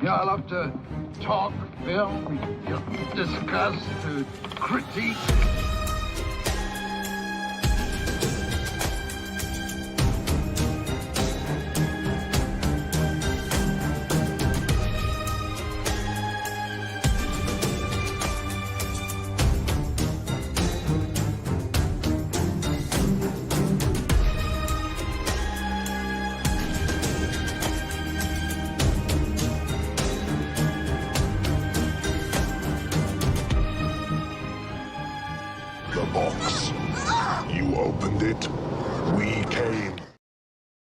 Yeah, I love to talk, film, discuss, to critique.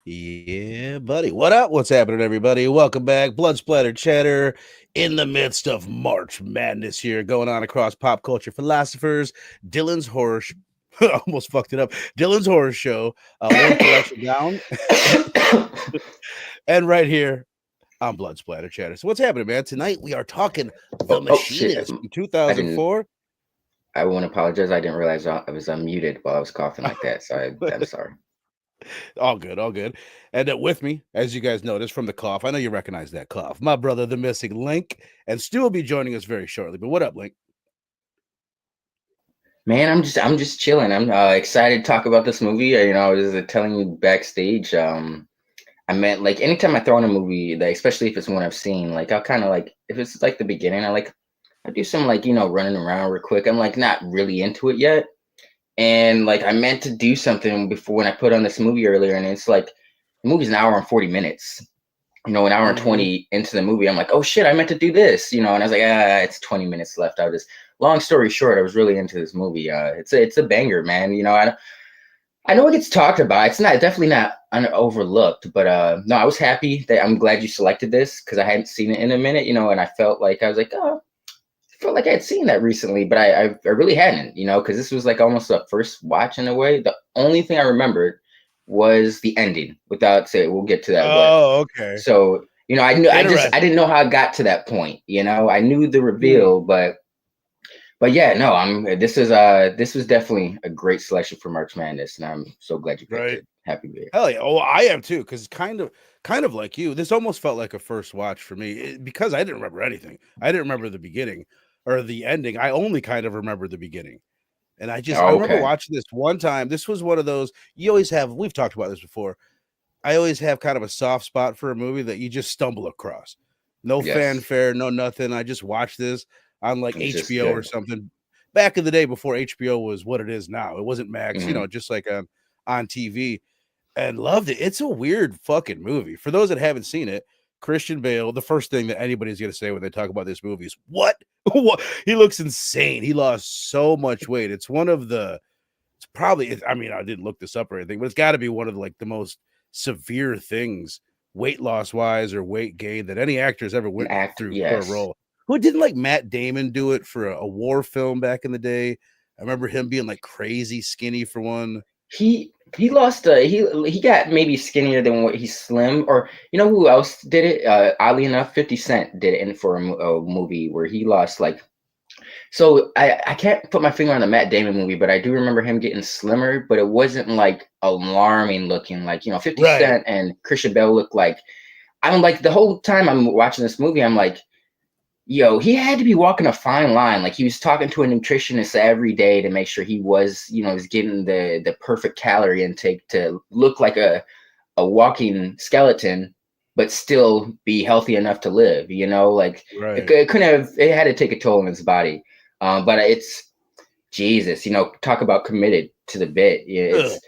Yeah, buddy. What up? What's happening, everybody? Welcome back. Blood Splatter Chatter in the midst of March Madness here going on across pop culture philosophers. Dylan's horror almost fucked it up. Dylan's horror show, one collection down. And right here on Blood Splatter Chatter. So what's happening, man? Tonight we are talking The Machinist from 2004. I want to apologize. I didn't realize I was unmuted while I was coughing like that. So I'm sorry. All good, all good. And with me, as you guys noticed from the cough, I know you recognize that cough, my brother, the missing Lynk, and Stu will be joining us very shortly. But what up, Lynk? Man, I'm just chilling. I'm excited to talk about this movie. You know, I was telling you backstage. I meant like anytime I throw in a movie, that especially if it's one I've seen, like I'll kind of like if it's like the beginning, I do some like running around real quick. I'm like not really into it yet. And like I meant to do something before when I put on this movie earlier, and it's like the movie's an hour and 40 minutes. An hour and 20 into the movie, I'm like, oh shit, I meant to do this, and I was like, it's 20 minutes left. Long story short, I was really into this movie. It's a banger, man. I know it gets talked about. It's definitely not overlooked, but no, I was happy that I'm glad you selected this because I hadn't seen it in a minute, and I felt like I had seen that recently, but I really hadn't, because this was like almost a first watch in a way. The only thing I remembered was the ending. Without saying, we'll get to that. Oh, okay. So I didn't know how I got to that point. I knew the reveal, but yeah, no, this was definitely a great selection for March Madness, and I'm so glad you picked it. Happy to be here. Hell yeah! Oh, I am too, because kind of like you, this almost felt like a first watch for me because I didn't remember anything. I didn't remember the beginning or the ending. I only kind of remember the beginning. And I remember watching this one time. This was one of those, we've talked about this before. I always have kind of a soft spot for a movie that you just stumble across. No fanfare, no nothing. I just watched this on like HBO or something. Back in the day before HBO was what it is now. It wasn't Max, just like on TV. And loved it. It's a weird fucking movie. For those that haven't seen it, Christian Bale, the first thing that anybody's going to say when they talk about this movie is, what? He looks insane. He lost so much weight. It's one of the, I didn't look this up or anything, but it's got to be one of the most severe things weight loss wise or weight gain that any actor has ever went through for a role. Who didn't like Matt Damon do it for a war film back in the day? I remember him being like crazy skinny for one. He lost he got maybe skinnier than what he's slim, or who else did it? Oddly enough, 50 Cent did it for a movie where he lost so I can't put my finger on the Matt Damon movie, but I do remember him getting slimmer, but it wasn't like alarming looking 50 Cent and Christian Bale looked like. I'm like, the whole time I'm watching this movie, I'm like, yo, he had to be walking a fine line. Like he was talking to a nutritionist every day to make sure he was, was getting the perfect calorie intake to look like a walking skeleton, but still be healthy enough to live. It had to take a toll on his body. But it's Jesus, talk about committed to the bit. It's,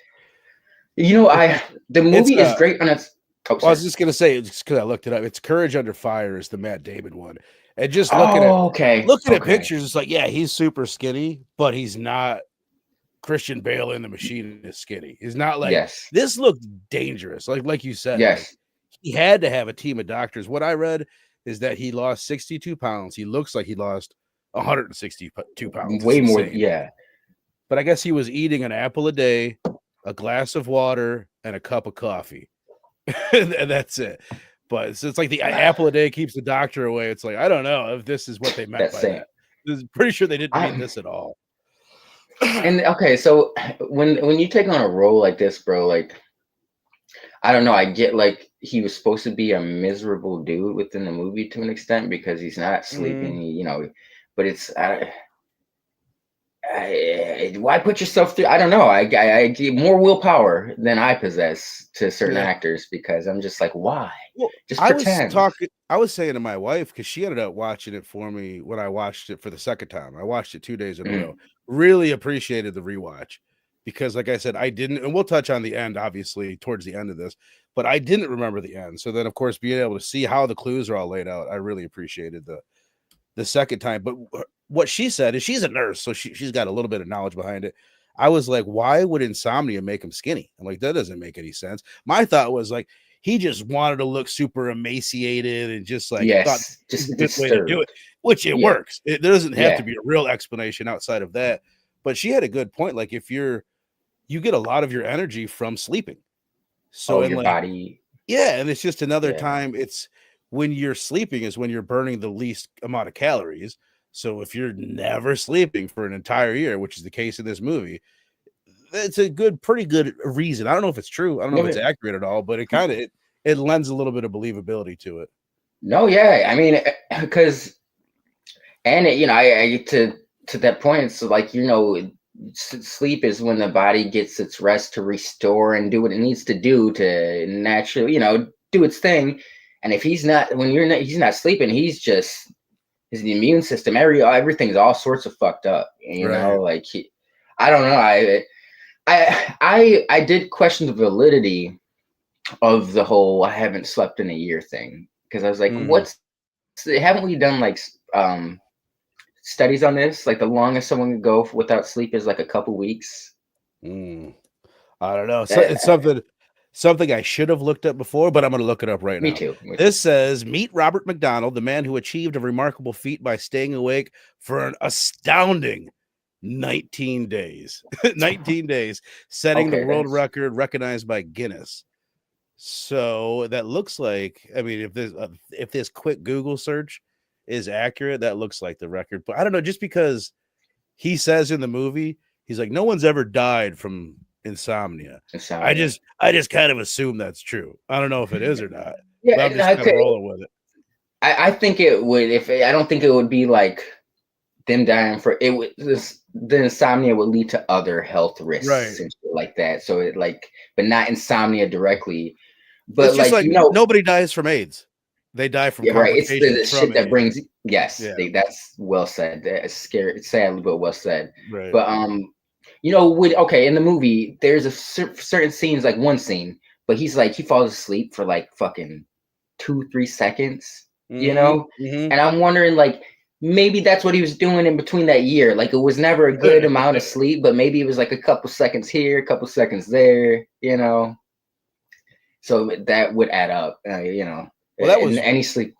the movie is great on its. I was just gonna say, just because I looked it up, it's Courage Under Fire is the Matt Damon one. And just looking at pictures, it's like, yeah, he's super skinny, but he's not Christian Bale in The Machine is skinny. He's not like this looked dangerous. Like you said, he had to have a team of doctors. What I read is that he lost 62 pounds. He looks like he lost 162 pounds. Way more, yeah. But I guess he was eating an apple a day, a glass of water, and a cup of coffee. And that's it. But it's like the apple a day keeps the doctor away. It's like, I don't know if this is what they meant by that. I'm pretty sure they didn't mean this at all. And okay, so when you take on a role like this, bro, like I don't know, I get like he was supposed to be a miserable dude within the movie to an extent because he's not Mm, sleeping, but it's why put yourself through? I don't know. I give more willpower than I possess to certain yeah. actors because I'm just like, why? Well, Just pretend. I was saying to my wife because she ended up watching it for me when I watched it for the second time. I watched it 2 days in a row. Mhm. Really appreciated the rewatch because, like I said, I didn't, and we'll touch on the end, obviously, towards the end of this, but I didn't remember the end. So then, of course, being able to see how the clues are all laid out, I really appreciated the second time. But what she said is she's a nurse, so she's got a little bit of knowledge behind it. I was like, why would insomnia make him skinny? I'm like, that doesn't make any sense. My thought was like, he just wanted to look super emaciated and just like thought Yes, this was just a good way to do it, disturbed. which it Yeah, works. There doesn't have to yeah. be a real explanation outside of that. But she had a good point. Like if you get a lot of your energy from sleeping. So Oh, and your like body. yeah, and it's just another Yeah. time. It's when you're sleeping is when you're burning the least amount of calories. So if you're never sleeping for an entire year, which is the case in this movie, it's a pretty good reason. I don't know if it's true. I don't know No, if it's accurate at all, but it lends a little bit of believability to it. no, yeah. I mean, because and I to that point. It's like sleep is when the body gets its rest to restore and do what it needs to do to naturally, do its thing. And if he's not, he's not sleeping. He's just his immune system. Everything's all sorts of fucked up. Right. Like I don't know. I did question the validity of the whole "I haven't slept in a year" thing because I was like, Mm, haven't we done like studies on this? Like the longest someone could go without sleep is like a couple weeks. mm. I don't know. So it's Uh, something I should have looked up before, but I'm going to look it up right Me now. too. Me too. This says meet Robert McDonald, the man who achieved a remarkable feat by staying awake for an astounding 19 days. 19 days, setting the Okay, world that's record recognized by Guinness. So that looks like, I mean, if this quick Google search is accurate, that looks like the record. But I don't know, just because he says in the movie, he's like, no one's ever died from insomnia. insomnia. I just kind of assume that's true. I don't know if it is or not, but I'm just Yeah, kind of okay. rolling with it. I think it would. If I don't think it would be like them dying for it. The insomnia would lead to other health Right. risks and shit like that. So it like, but not insomnia directly. It's But just like like nobody dies from AIDS. They die from yeah, right. It's the complications from shit that AIDS. brings. Yes, Yeah. that's well said. That's scary, sadly, but well said. Right. But in the movie, there's a certain scenes, like one scene, but he falls asleep for like fucking 2-3 seconds, Mm-hmm. Mm-hmm. and I'm wondering like maybe that's what he was doing in between that year. Like it was never a good amount of sleep, but maybe it was like a couple seconds here, a couple seconds there. So that would add up, Well, that and was any sleep.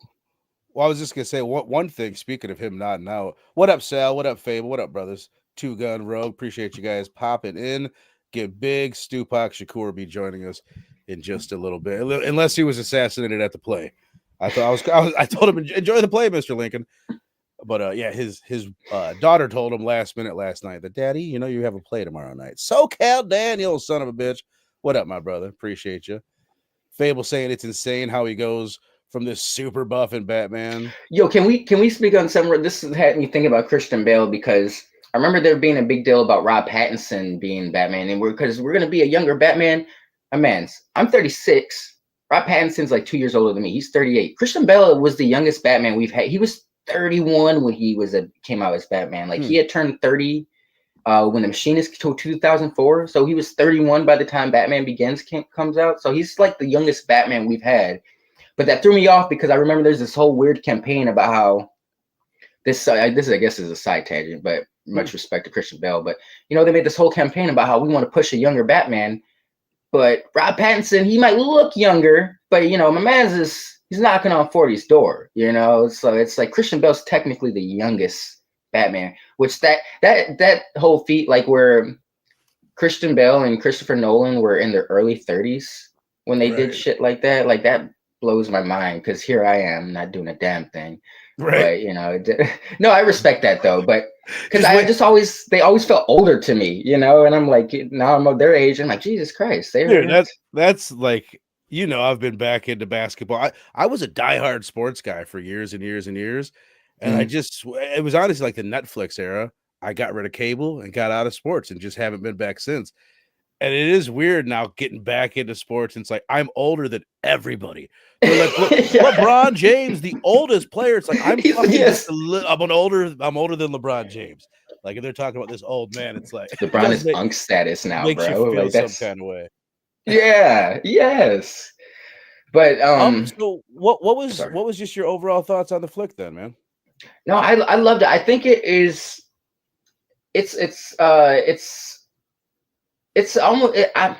well, I was just gonna say one thing. Speaking of him nodding out, what up, Sal? What up, Fable? What up, brothers? Two Gun Rogue. Appreciate you guys popping in. Get big. Stupak Shakur be joining us in just a little bit, unless he was assassinated at the play. I told him enjoy the play, Mr. Lincoln. But yeah, his daughter told him last minute last night that Daddy, you have a play tomorrow night. SoCal Daniel, son of a bitch. What up, my brother? Appreciate you. Fable saying it's insane how he goes from this super buff in Batman. Yo, can we speak on some? This had me thinking about Christian Bale because I remember there being a big deal about Rob Pattinson being Batman, and we're gonna be a younger Batman. I'm 36. Rob Pattinson's like 2 years older than me. He's 38. Christian Bale was the youngest Batman we've had. He was 31 when he came out as Batman. Like he had turned 30 when the Machinist till 2004. So he was 31 by the time Batman Begins comes out. So he's like the youngest Batman we've had. But that threw me off because I remember there's this whole weird campaign about how this I guess is a side tangent, but much respect to Christian Bale. But they made this whole campaign about how we want to push a younger Batman. But Rob Pattinson, he might look younger, but my man's he's knocking on 40's door, So it's like Christian Bale's technically the youngest Batman, which that whole feat, like where Christian Bale and Christopher Nolan were in their early 30s when they did Right. shit like that blows my mind because here I am not doing a damn thing. Right. But no, I respect that though. But because they always felt older to me, and I'm like now I'm of their age. I'm like Jesus Christ, Dude, that's like You know, I've been back into basketball. I was a diehard sports guy for years and years and years. And Mhm. it was honestly like the Netflix era. I got rid of cable and got out of sports and just haven't been back since. And it is weird now getting back into sports. And it's like I'm older than everybody. They're like, look, Yeah. LeBron James, the oldest player. It's like I'm fucking just Yes. I'm older than LeBron James. Like if they're talking about this old man, it's like it LeBron does is unk status now, makes you bro. feel Like some that's kind of way. yeah, yes. But So what sorry. was just your overall thoughts on the flick then, man? No, I loved it. I think it is it's almost I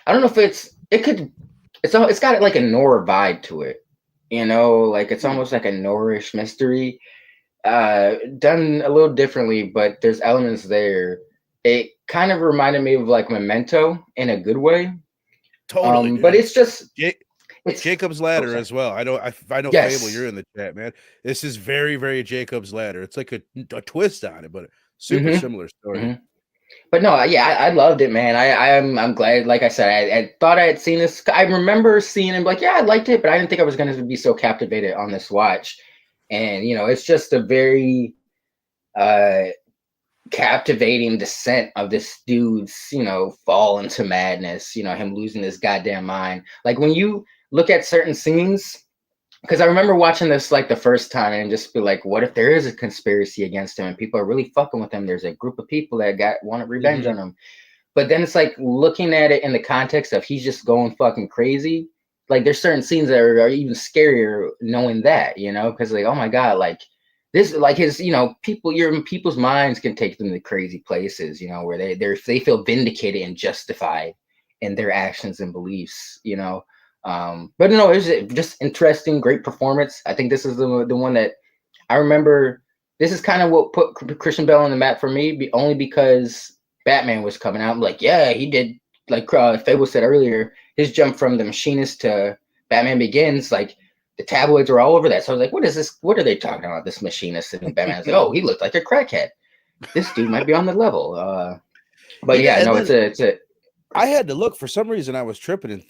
don't know if it's got like a noir vibe to it. You know, like it's Hmm. almost like a noirish mystery. Done a little differently, but there's elements there. It kind of reminded me of like Memento in a good way. Totally, But dude. it's just it's Jacob's oh Ladder sorry. as well. I know Fable, Yes. you're in the chat, man. This is very, very Jacob's Ladder. It's like a twist on it, but super hmm similar story. hmm But no, yeah, I loved it, man. I'm glad. Like I said, I thought I had seen this. I remember seeing it, like, yeah, I liked it, but I didn't think I was going to be so captivated on this watch. And it's just a very uh captivating descent of this dude's, fall into madness. Him losing his goddamn mind. Like when you look at certain scenes, because I remember watching this like the first time and just be like, what if there is a conspiracy against him and people are really fucking with him? There's a group of people that wanted revenge Mhm. on him. But then it's like looking at it in the context of he's just going fucking crazy. Like there's certain scenes that are even scarier knowing that, because like, oh my God, like this, like his, people's minds can take them to crazy places, where they feel vindicated and justified in their actions and beliefs. But no, it was just interesting, great performance. I think this is the one that I remember. This is kind of what put Christian Bale on the map for me, only because Batman was coming out. I'm like, yeah, he did. Like Fable said earlier, his jump from the Machinist to Batman Begins, like the tabloids were all over that. So I was like, what is this? What are they talking about? This Machinist and Batman's like, oh, he looked like a crackhead. This dude might be on the level. But yeah, And no, then it's a I had to look for some reason. I was tripping and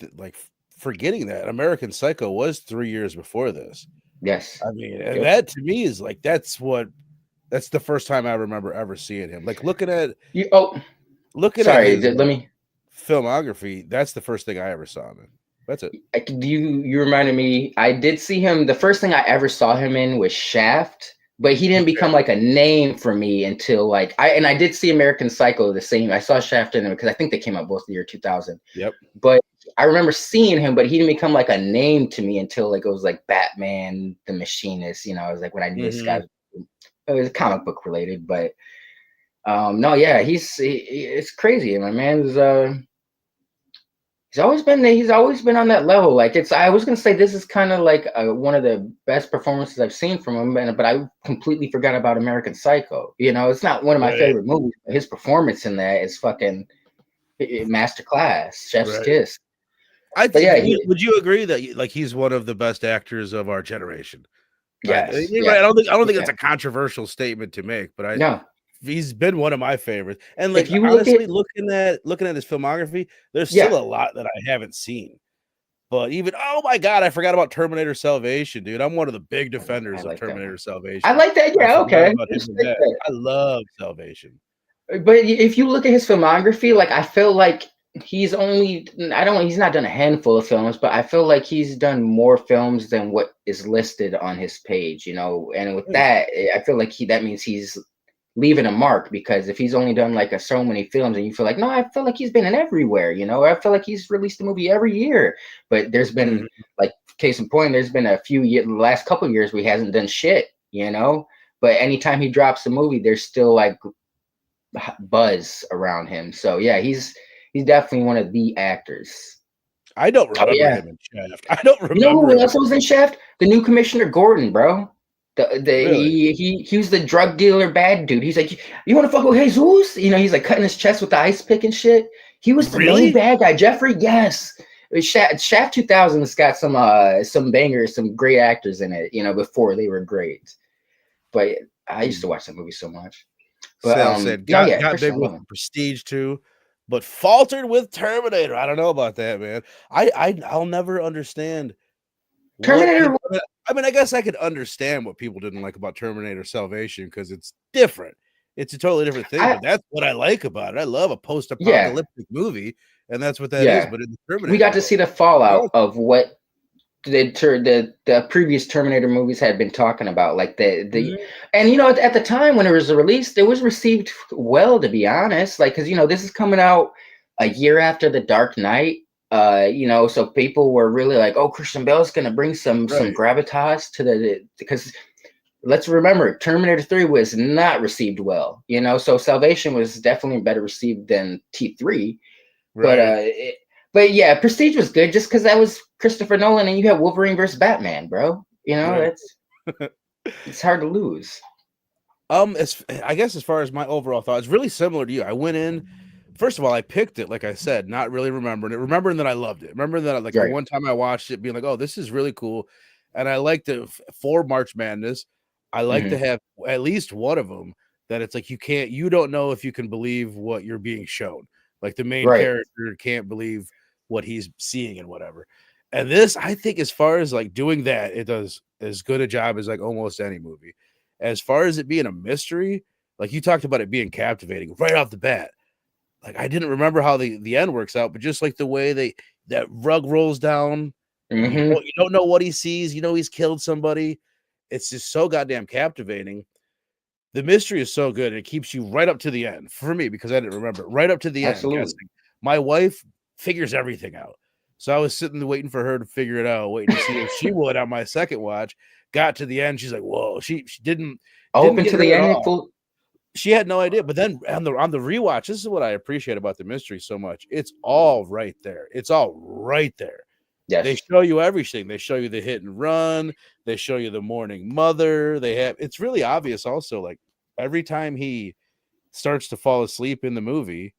forgetting that American Psycho was 3 years before this. yes. I mean, and Yep. that to me is like that's the first time I remember ever seeing him. Like looking at Sorry. his Let me. filmography, that's the first thing I ever saw him in. That's it. You reminded me. I did see him. The first thing I ever saw him in was Shaft, but he didn't Okay. become like a name for me until like I did see American Psycho the same. I saw Shaft in them because I think they came out both the year 2000. Yep. But I remember seeing him, but he didn't become like a name to me until like it was like Batman, the Machinist. I was like when I knew this guy. Mhm. It was comic book related, but no, yeah, it's crazy. My man's he's always been on that level. Like I was gonna say this is kind of like one of the best performances I've seen from him, but I completely forgot about American Psycho. It's not one of my Right. favorite movies, but his performance in that is fucking masterclass, chef's Right. kiss. But yeah, Would you agree that like he's one of the best actors of our generation? yes, You're right. yes, I don't think yeah, that's a controversial statement to make, but no. he's been one of my favorites. And like If you look at honestly, looking at his filmography, there's still yeah, a lot that I haven't seen. But even oh my god, I forgot about Terminator Salvation, dude. I'm one of the big I defenders of like that Terminator one. I Salvation. like that. I Yeah, forgot okay. about him in that. I love Salvation. But if you look at his filmography, like I feel like he's not done a handful of films, but I feel like he's done more films than what is listed on his page, and with Hmm. that, I feel like that means he's leaving a mark, because if he's only done like so many films and you feel like, no, I feel like he's been in everywhere, I feel like he's released a movie every year, but there's been Mhm. like case in point, there's been a few years, the last couple of years where he hasn't done shit. But anytime he drops a movie, there's still like buzz around him. So yeah, he's definitely one of the actors. I don't Oh remember yeah, him in Shaft. I don't you know remember who him in else was in Shaft? The new Commissioner Gordon, bro. really. He was the drug dealer bad dude. He's like, you want to fuck with Jesus? He's like cutting his chest with the ice pick and shit. He was the main Really? bad guy. Jeffrey, yes. Shaft 2000 has got some bangers, some great actors in it. Before they were great. But I used to Hmm. watch that movie so much. But Sale said no, yeah, got big Christian, I with love him. Prestige too. but faltered with Terminator. I don't know about that, man. I'll never understand what Terminator. people. I mean, I guess I could understand what people didn't like about Terminator Salvation because it's different. It's a totally different thing, but that's what I like about it. I love a Yeah, post-apocalyptic movie, and that's what that is. yeah. But in the We Terminator got to world, see the I fallout like of what the previous Terminator movies had been talking about, like the it. and at the time when it was released, it was received well, to be honest. Like, because this is coming out a year after The Dark Knight. So people were really like, oh, Christian Bale's gonna bring some Right. gravitas to because let's remember Terminator 3 was not received well. So Salvation was definitely better received than T3. But Right. but yeah, Prestige was good just because that was Christopher Nolan and you have Wolverine versus Batman, bro. Right. It's hard to lose. I guess as far as my overall thought, it's really similar to you. I went in, first of all, I picked it, like I said, not really remembering that I loved it. Remembering that like the Right. one time I watched it, being like, oh, this is really cool. And I liked it for March Madness. I like to Hmm. have at least one of them that it's like you don't know if you can believe what you're being shown. Like the main Right. character can't believe what he's seeing and whatever. And this, I think, as far as like doing that, it does as good a job as like almost any movie. As far as it being a mystery, like you talked about it being captivating right off the bat. Like I didn't remember how the end works out, but just like the way that rug rolls down and Hmm. you don't know what he sees, he's killed somebody. It's just so goddamn captivating. The mystery is so good, and it keeps you right up to the end for me because I didn't remember it, right up to the end Absolutely. guessing. My wife figures everything out. So I was sitting there waiting for her to figure it out, waiting to see if she would on my second watch. Got to the end, she's like, "Whoa!" She didn't Open get to hurt the at end. all. She had no idea. But then on the rewatch, this is what I appreciate about the mystery so much. It's all right there. It's all right there. They Yes. show you everything. They show you the hit and run. They show you the mourning mother. It's really obvious also. Like every time he starts to fall asleep in the movie,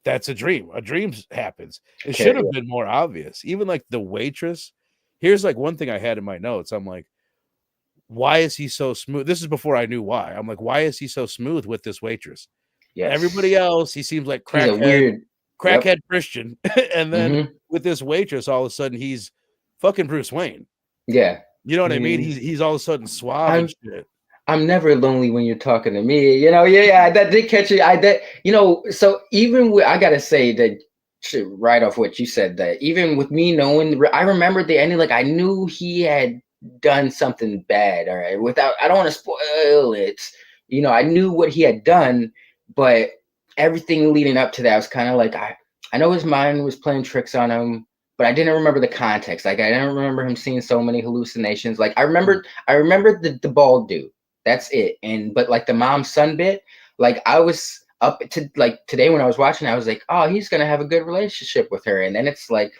that's a dream. A dream happens. It should Okay. have been more obvious. Even like the waitress. Here's like one thing I had in my notes. I'm like, why is he so smooth? This is before I knew why. I'm like, why is he so smooth with this waitress? Everybody Yes. else, he seems like He's a weird. Yep. crackhead Christian. And then Hmm. with this waitress, all of a sudden he's fucking Bruce Wayne. Yeah. You know what I mean? Mm. He's all of a sudden suave and I'm shit. I'm never lonely when you're talking to me. Yeah, that did catch you. So even I gotta say that right off what you said, that even with me knowing, I remembered the ending. Like I knew he had done something bad. All right, without I don't want to spoil it. I knew what he had done, but everything leading up to that was kind of like I know his mind was playing tricks on him, but I didn't remember the context. Like I didn't remember him seeing so many hallucinations. Like I remembered the bald dude. That's it. But like the mom son bit, like I was up to like today when I was watching, I was like, oh, he's gonna have a good relationship with her, and then it's like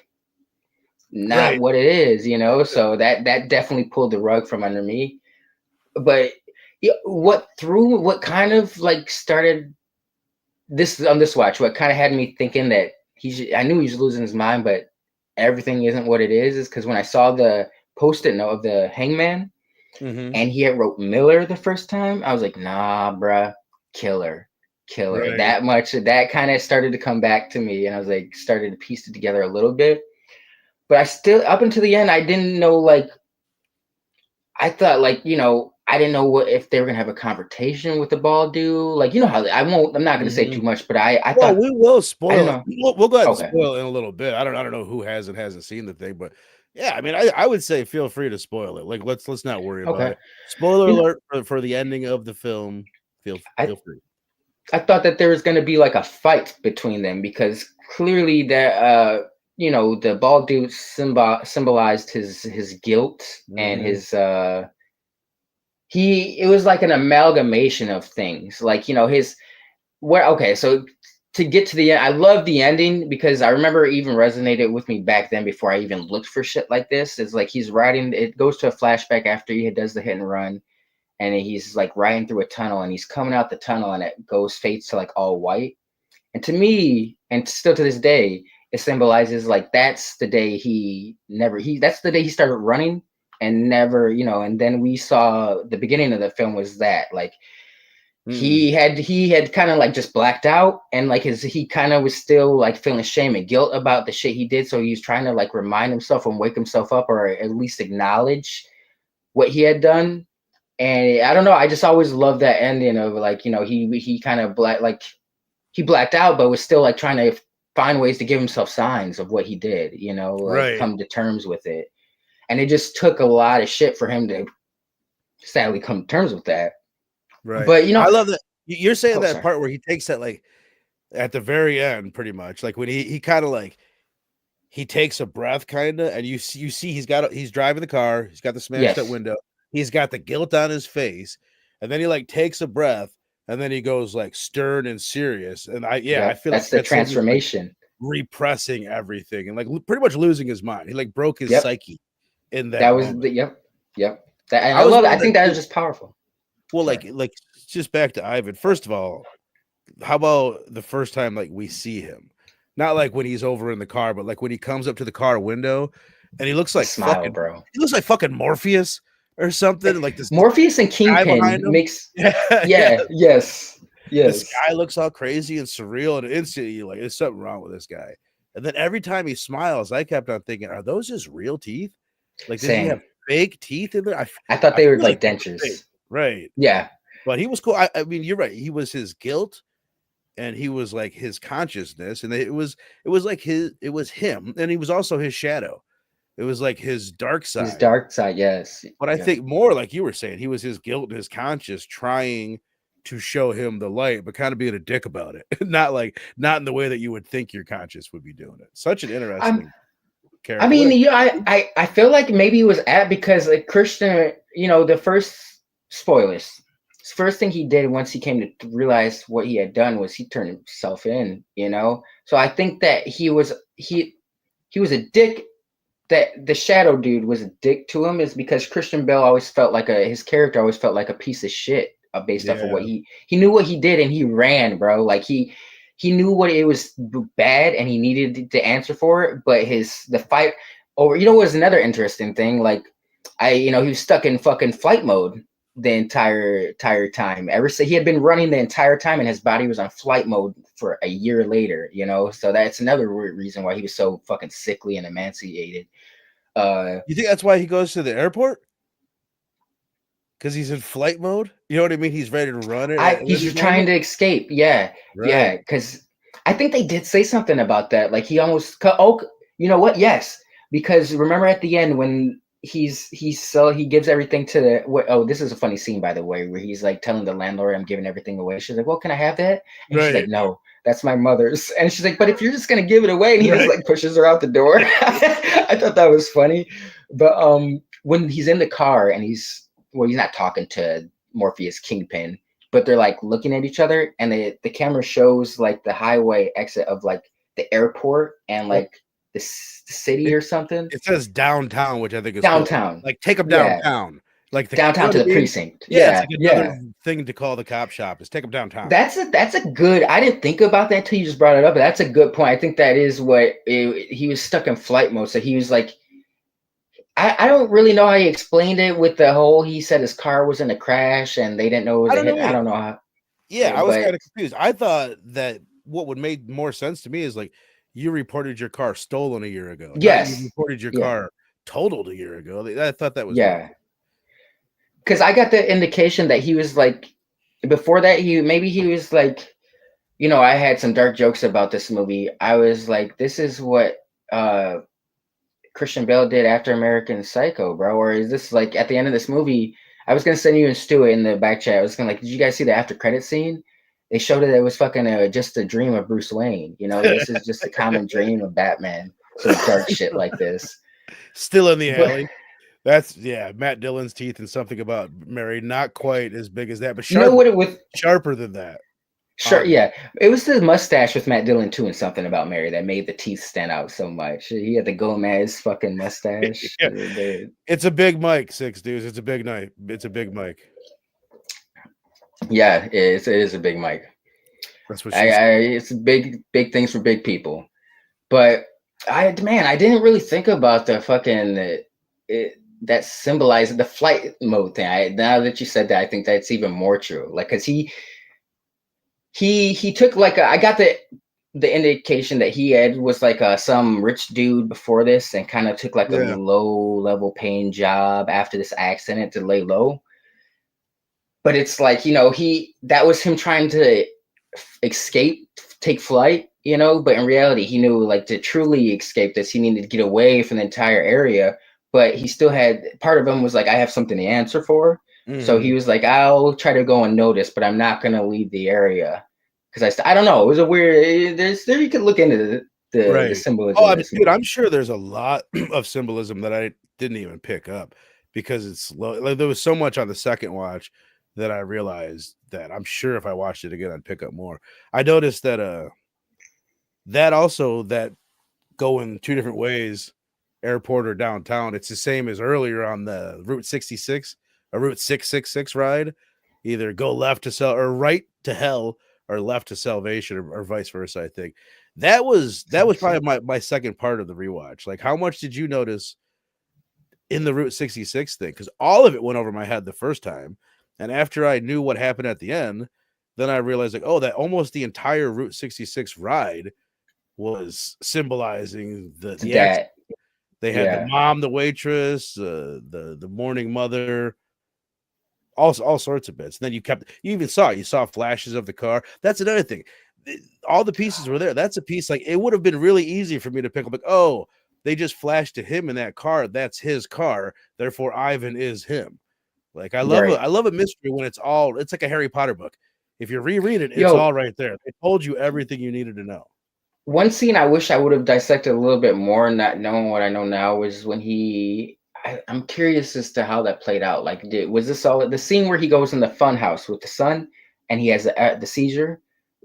not Right. what it is. So that definitely pulled the rug from under me. But what kind of like started this on this watch? What kind of had me thinking that I knew he was losing his mind, but everything isn't what it is because when I saw the post-it note of the hangman Mm-hmm. and he had wrote Miller the first time, I was like, nah, bruh, killer. Right. That kind of started to come back to me, and I was like, started to piece it together a little bit. But I still, up until the end, I didn't know, like, I thought, like, I didn't know if they were gonna have a confrontation with the bald dude. Like, how I'm not gonna say Mm-hmm. too much, but I Well, thought, we will I didn't spoil it. know. We'll go ahead and Okay, spoil it in a little bit. I don't know who has and hasn't seen the thing, but yeah, I mean, I would say feel free to spoil it. Like let's not worry about okay. it. Spoiler You know, alert for the ending of the film. I Feel free. I thought that there was going to be like a fight between them because clearly that the bald dude symbolized his guilt and Mm-hmm. his it was like an amalgamation of things, like his where okay, so to get to the end, I love the ending because I remember it even resonated with me back then before I even looked for shit like this. It's like he's riding, it goes to a flashback after he does the hit and run, and he's like riding through a tunnel and he's coming out the tunnel and it fades to like all white. And to me, and still to this day, it symbolizes like that's the day that's the day he started running and never, and then we saw the beginning of the film was that like he had kind of like just blacked out, and like he kind of was still like feeling shame and guilt about the shit he did, so he was trying to like remind himself and wake himself up, or at least acknowledge what he had done. And I don't know, I just always loved that ending of like, you know, he kind of he blacked out, but was still like trying to find ways to give himself signs of what he did, you know, like come to terms with it. And it just took a lot of shit for him to sadly come to terms with that. Right. But you know, I love that you're saying that sorry. part where he takes that like at the very end, pretty much like when he kind of like he takes a breath, kind of, and you see he's driving the car, he's got the smashed up window, he's got the guilt on his face, and then he like takes a breath, and then he goes like stern and serious, and I feel that's like the transformation, like repressing everything and like pretty much losing his mind. He like broke his psyche in that. That was moment. And I love it. I think that is just powerful. Well, like just back to Ivan. First of all, how about the first time like we see him? Not like when he's over in the car, but like when he comes up to the car window and he looks like smile, bro. He looks like fucking Morpheus or something. Like this Morpheus and Kingpin makes yes. This guy looks all crazy and surreal, and instantly you're like, there's something wrong with this guy. And then every time he smiles, I kept on thinking, are those his real teeth? Like, does he have fake teeth in there? I thought they were like dentures. Right. Yeah. But he was cool. I mean, you're right. He was his guilt, and he was like his consciousness, and it was him, and he was also his shadow. It was like his dark side. His dark side, yes. But I think more like you were saying, he was his guilt and his conscience trying to show him the light, but kind of being a dick about it. not in the way that you would think your conscience would be doing it. Such an interesting character. I mean, I feel like maybe it was because like Christian, you know, the first spoilers. The first thing he did once he came to realize what he had done was he turned himself in, you know? So I think that he was a dick. That the shadow dude was a dick to him is because Christian Bale always felt like his character always felt like a piece of shit based off of what he knew what he did, and he ran, bro. Like he knew what it was bad and he needed to answer for it. But the fight over, you know, was another interesting thing. Like he was stuck in fucking flight mode the entire time. He had been running the entire time, and his body was on flight mode for a year later, you know. So that's another reason why he was so fucking sickly and emaciated. You think that's why he goes to the airport? Because he's in flight mode? You know what I mean? He's ready to run it. He's trying to escape. Yeah. Right. Yeah. Because I think they did say something about that. Like he almost, you know what? Yes. Because remember at the end when he gives everything to this is a funny scene, by the way, where he's like telling the landlord, I'm giving everything away. She's like, well, can I have that? And she's like, no, that's my mother's. And she's like, but if you're just going to give it away, and he just like pushes her out the door. I thought that was funny. But when he's in the car and he's not talking to Morpheus Kingpin, but they're like looking at each other, and the camera shows like the highway exit of like the airport and like the city or something. It says downtown, which I think is downtown. Cool. Like take them downtown, like downtown to the precinct. Yeah, it's like another thing to call the cop shop is take them downtown. That's a good. I didn't think about that until you just brought it up, but that's a good point. I think that is what he was stuck in flight mode, so he was like. I don't really know how he explained it with the whole. He said his car was in a crash and they didn't know it was a hit. I don't know how. Yeah, I was kind of confused. I thought that what would make more sense to me is like you reported your car stolen a year ago. Yes, you reported your car totaled a year ago. I thought that was because I got the indication that he was like before that he was like, you know, I had some dark jokes about this movie. I was like, this is what Christian Bale did after American Psycho, bro. Or is this like at the end of this movie? I was gonna send you and Stu in the back chat. I was gonna like, did you guys see the after credit scene? They showed it was fucking just a dream of Bruce Wayne. You know, this is just a common dream of Batman. Some dark shit like this. Still in the alley. That's Matt Dillon's teeth and something about Mary. Not quite as big as that, but sharper, you know what it was sharper than that. Sure, it was the mustache with Matt Dillon too, and something about Mary that made the teeth stand out so much. He had the Gomez fucking mustache. It's a big mic, Six Dudes. It's a big night. It's a big mic. Yeah, it is a big mic. That's what it's big things for big people. But I didn't really think about the fucking that symbolizes the flight mode thing. Now that you said that, I think that's even more true. Like, cause he he took like I got the indication that he had was like some rich dude before this and kind of took like a Yeah. low level paying job after this accident to lay low. But it's like, that was him trying to escape, take flight, but in reality, he knew like to truly escape this, he needed to get away from the entire area. But he still had part of him was like, I have something to answer for. So he was like, I'll try to go unnoticed, but I'm not going to leave the area. Because I don't know. It was a weird, there you could look into the symbolism. Oh, of this dude, movie. I'm sure there's a lot of symbolism that I didn't even pick up because it's like there was so much on the second watch that I realized that I'm sure if I watched it again, I'd pick up more. I noticed that that going two different ways, airport or downtown, it's the same as earlier on the Route 66, a Route 666 ride. Either go left to sell or right to hell or left to salvation or vice versa. I think that was probably my second part of the rewatch. Like, how much did you notice in the Route 66 thing? Because all of it went over my head the first time. And after I knew what happened at the end, then I realized like, oh, that almost the entire Route 66 ride was symbolizing the That, they had the mom, the waitress, the mourning mother, all sorts of bits. And then you saw flashes of the car. That's another thing. All the pieces were there. That's a piece like it would have been really easy for me to pick up like, oh, they just flashed to him in that car. That's his car. Therefore, Ivan is him. Like I love a mystery when it's like a Harry Potter book. If you reread it, it's all right there. It told you everything you needed to know. One scene I wish I would have dissected a little bit more, not knowing what I know now, was when I'm curious as to how that played out. Like, was this all the scene where he goes in the fun house with the son and he has the seizure?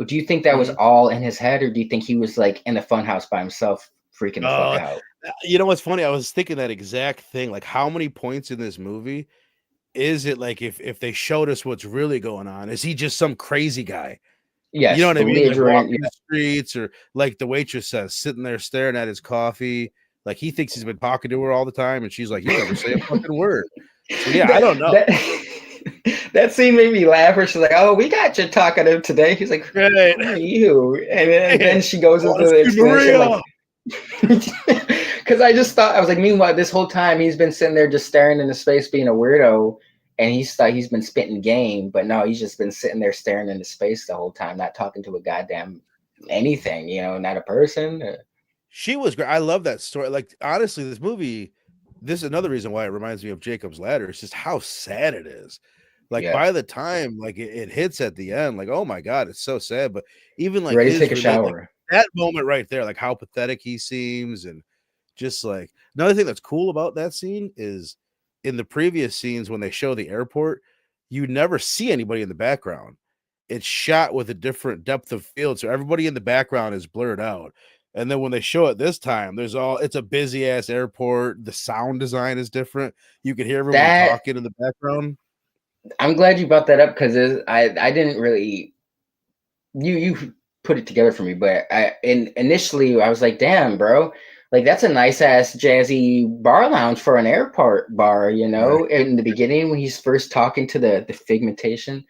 Do you think that was all in his head, or do you think he was like in the fun house by himself freaking the fuck out? You know what's funny? I was thinking that exact thing. Like, how many points in this movie is it like if they showed us what's really going on? Is he just some crazy guy? Yes, you know what I mean? Like walking the streets, or like the waitress says, sitting there staring at his coffee. Like he thinks he's been talking to her all the time, and she's like, "You never say a fucking word." So yeah, I don't know. That scene made me laugh. Where she's like, "Oh, we got you talking to him today." He's like, "Who are you?" And then she goes into the explanation, like, because I just thought I was like, meanwhile, this whole time he's been sitting there just staring into space, being a weirdo. And he's thought he's been spitting game, but no, he's just been sitting there staring into space the whole time, not talking to a goddamn anything, not a person. She was great. I love that story. Like, honestly, this is another reason why it reminds me of Jacob's Ladder. It's just how sad it is. Like, by the time like it hits at the end, like, oh my God, it's so sad. But even like ready to take a shower. Like, that moment right there, like how pathetic he seems, and just like another thing that's cool about that scene is in the previous scenes when they show the airport, you never see anybody in the background. It's shot with a different depth of field, so everybody in the background is blurred out. And then when they show it this time, it's a busy ass airport. The sound design is different. You can hear everyone talking in the background. I'm glad you brought that up because I didn't really you put it together for me, but initially I was like, damn, bro. Like, that's a nice ass jazzy bar lounge for an airport bar, Right. in the beginning when he's first talking to the figmentation.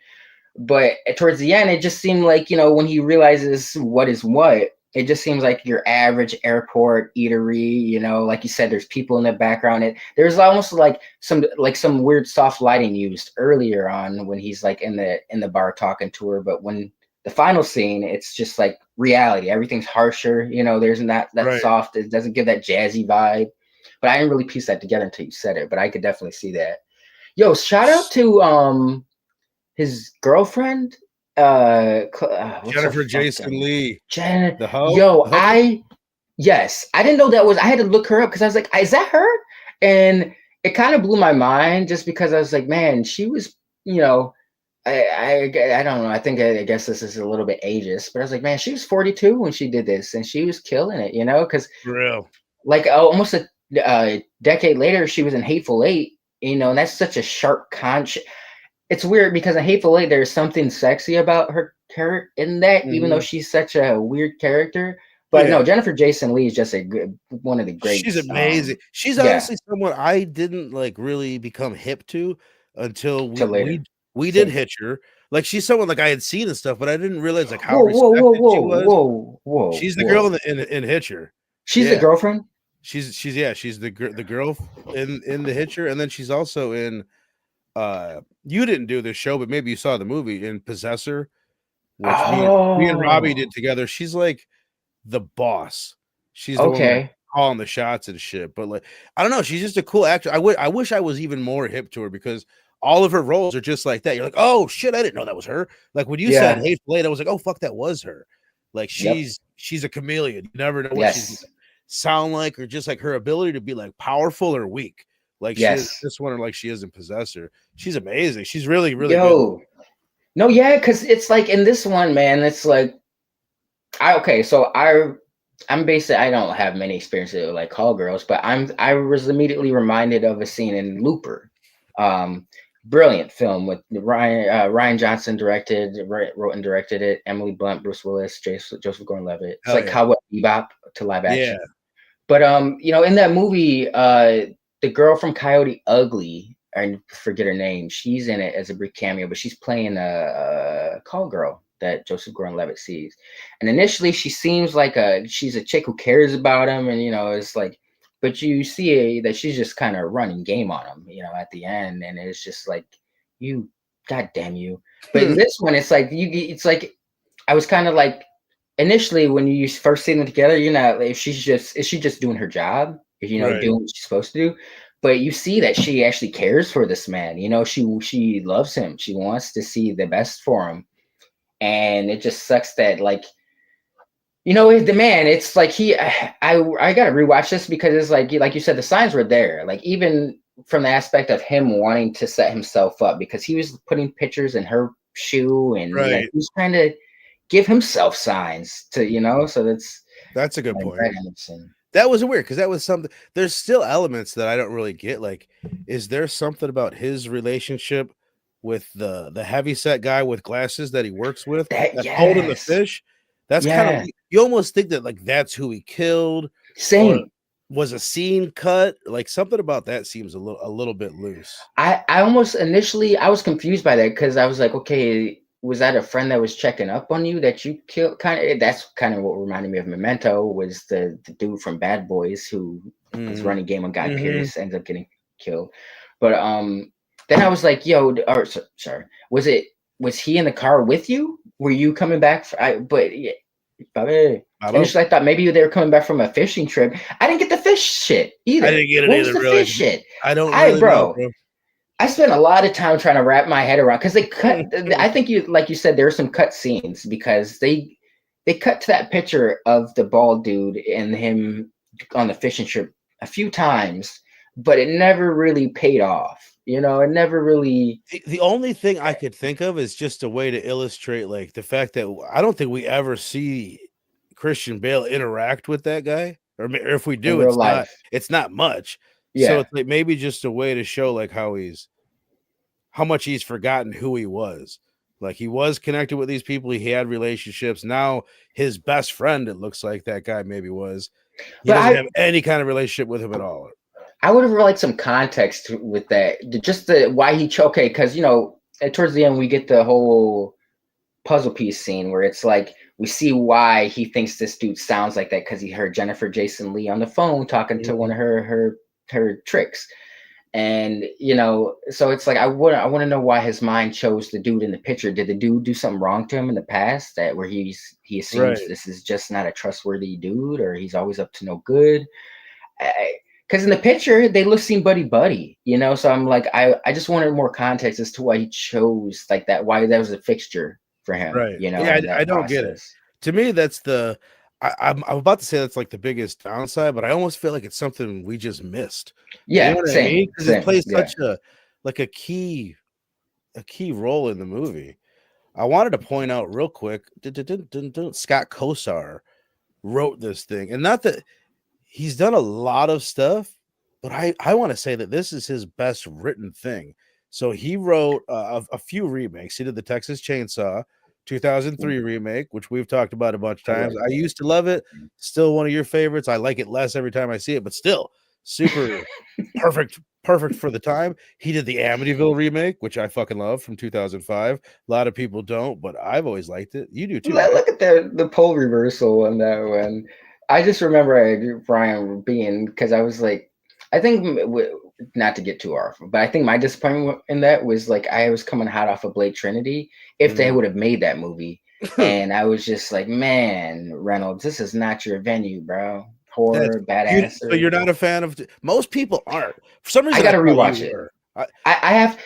But towards the end, it just seemed like, when he realizes what is what, it just seems like your average airport eatery, like you said, there's people in the background. There's almost like some weird soft lighting used earlier on when he's like in the bar talking to her. But when the final scene, it's just like reality. Everything's harsher, there's not that soft. It doesn't give that jazzy vibe. But I didn't really piece that together until you said it. But I could definitely see that. Yo, shout out to his girlfriend, Jennifer Jason Leigh. Janet. The hoe? Yo, I didn't know that was. I had to look her up because I was like, is that her? And it kind of blew my mind just because I was like, man, she was, I don't know. I guess this is a little bit ageist, but I was like, man, she was 42 when she did this, and she was killing it, because real, like almost a decade later, she was in Hateful Eight, and that's such a sharp conscience. It's weird because in Hateful Eight, there's something sexy about her character in that, even though she's such a weird character. But no, Jennifer Jason Leigh is just one of the greats. She's amazing. She's honestly someone I didn't like really become hip to until we We did Same. Hitcher. Like she's someone like I had seen and stuff, but I didn't realize like how Whoa, whoa, whoa, respected she whoa, was. whoa, whoa, She's the girl whoa. in Hitcher. She's the Yeah, girlfriend? she's the girl in the Hitcher, and then she's also in. You didn't do this show, but maybe you saw the movie in Possessor, which me and Robbie did Oh, together. She's like the boss. She's the one like okay. calling the shots and shit. But like, I don't know. She's just a cool actor. I wish I was even more hip to her because all of her roles are just like that. You're like, oh shit, I didn't know that was her. Like when you said Yeah. Hateful Eight, I was like, oh fuck, that was her. Like Yep. she's a chameleon. You never know what she's gonna Yes. sound like, or just like her ability to be like powerful or weak. Like she is Yes. this one, or like she is in Possessor. She's amazing. She's really, really good. Yo. No, yeah, because it's like in this one, man, it's like I'm basically I don't have many experiences with like call girls, but I was immediately reminded of a scene in Looper. Um, Brilliant film with Ryan Johnson wrote and directed it. Emily Blunt, Bruce Willis, Joseph Gordon-Levitt. It's Hell like yeah. Cowboy Bebop to live Yeah. action. But in that movie, the girl from Coyote Ugly, I forget her name. She's in it as a brief cameo, but she's playing a call girl that Joseph Gordon-Levitt sees. And initially, she seems like she's a chick who cares about him, and it's like, but you see that she's just kind of running game on him, at the end, and it's just like, you, god damn you. But in this one, it's like it's like I was kind of like initially when you first see them together, you're not if is she just doing her job, Right. doing what she's supposed to do. But you see that she actually cares for this man. She loves him. She wants to see the best for him. And it just sucks that the man, it's like I gotta rewatch this because it's like you said, the signs were there. Like even from the aspect of him wanting to set himself up because he was putting pictures in her shoe and Right. he's trying to give himself signs to, so That's a good like point. Brad Anderson. That was weird because that was something. There's still elements that I don't really get. Like, is there something about his relationship with the heavy set guy with glasses that he works with That that's holding the yes. fish? That's kind of Yeah. you almost think that like that's who he killed or Same. was a scene cut. Like something about that seems a little bit loose. I almost initially I was confused by that because I was like, okay, was that a friend that was checking up on you that you killed? That's kind of what reminded me of Memento was the dude from Bad Boys who was running game on Guy Pearce ends up getting killed. But then I was like, yo, or sorry, was he in the car with you? Were you coming back? Initially I thought maybe they were coming back from a fishing trip. I didn't get the fish shit either. I didn't get it What either. was the Really, fish shit? I don't really know, bro. I spent a lot of time trying to wrap my head around because they cut. I think like you said, there were some cut scenes because they cut to that picture of the bald dude and him on the fishing trip a few times, but it never really paid off. It never really. The only thing I could think of is just a way to illustrate like the fact that I don't think we ever see Christian Bale interact with that guy, or if we do, In real life. it's not much. Yeah. So it's like maybe just a way to show like how much he's forgotten who he was. Like he was connected with these people, he had relationships. Now his best friend, it looks like that guy maybe was. He doesn't have any kind of relationship with him at all. I would have liked some context with that. Just why he okay, because towards the end we get the whole puzzle piece scene where it's like we see why he thinks this dude sounds like that because he heard Jennifer Jason Leigh on the phone talking to one of her tricks. And so it's like I want to know why his mind chose the dude in the picture. Did the dude do something wrong to him in the past that where he assumes this is just not a trustworthy dude, or he's always up to no good? Because in the picture they seem buddy, so I'm like I just wanted more context as to why he chose like that, why that was a fixture for him, right? Yeah, I don't get it. To me, that's I'm about to say that's like the biggest downside, but I almost feel like it's something we just missed. Yeah, you know what same, I mean? Because it plays yeah. such a key role in the movie. I wanted to point out real quick, Scott Kosar wrote this thing, and not that he's done a lot of stuff, but I want to say that this is his best written thing. So he wrote a few remakes. He did the Texas Chainsaw 2003 remake, which we've talked about a bunch of times. I used to love it. Still one of your favorites. I like it less every time I see it, but still super perfect perfect for the time. He did the Amityville remake, which I fucking love, from 2005. A lot of people don't, but I've always liked it. You do too, right? Look at the pole reversal on that one. I just remember Brian being, because I was like, I think not to get too off, but I think my disappointment in that was like I was coming hot off of Blade Trinity. If they would have made that movie, and I was just like, man, Reynolds, this is not your venue, bro. Horror, badass. So you're not a fan of. Most people aren't. For some reason, I gotta rewatch it. I have.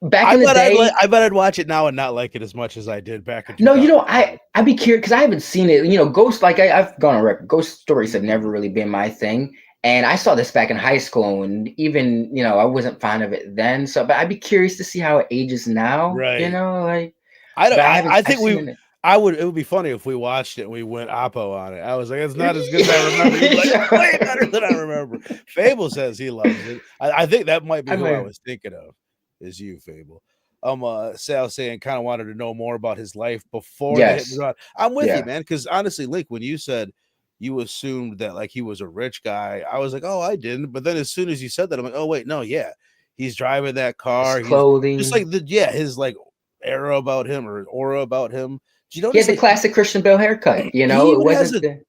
Back in the day, I bet I'd watch it now and not like it as much as I did back in. No, I'd be curious because I haven't seen it. Ghost, like I've gone on record. Ghost stories have never really been my thing, and I saw this back in high school, and even I wasn't fond of it then. So, but I'd be curious to see how it ages now. Right. Like I think it would be funny if we watched it and we went oppo on it. I was like, it's not as good as I remember. He's like, way better than I remember. Fable says he loves it. I think that might be who I was thinking of. Is you, Fable. Sal saying kind of wanted to know more about his life before the hit and run. I'm with you, man, because honestly, Link, when you said you assumed that like he was a rich guy, I was like, oh, I didn't. But then as soon as you said that, I'm like, oh wait, no, yeah, he's driving that car, his clothing, just like his like aura about him. Do you know? He had the classic Christian Bale haircut.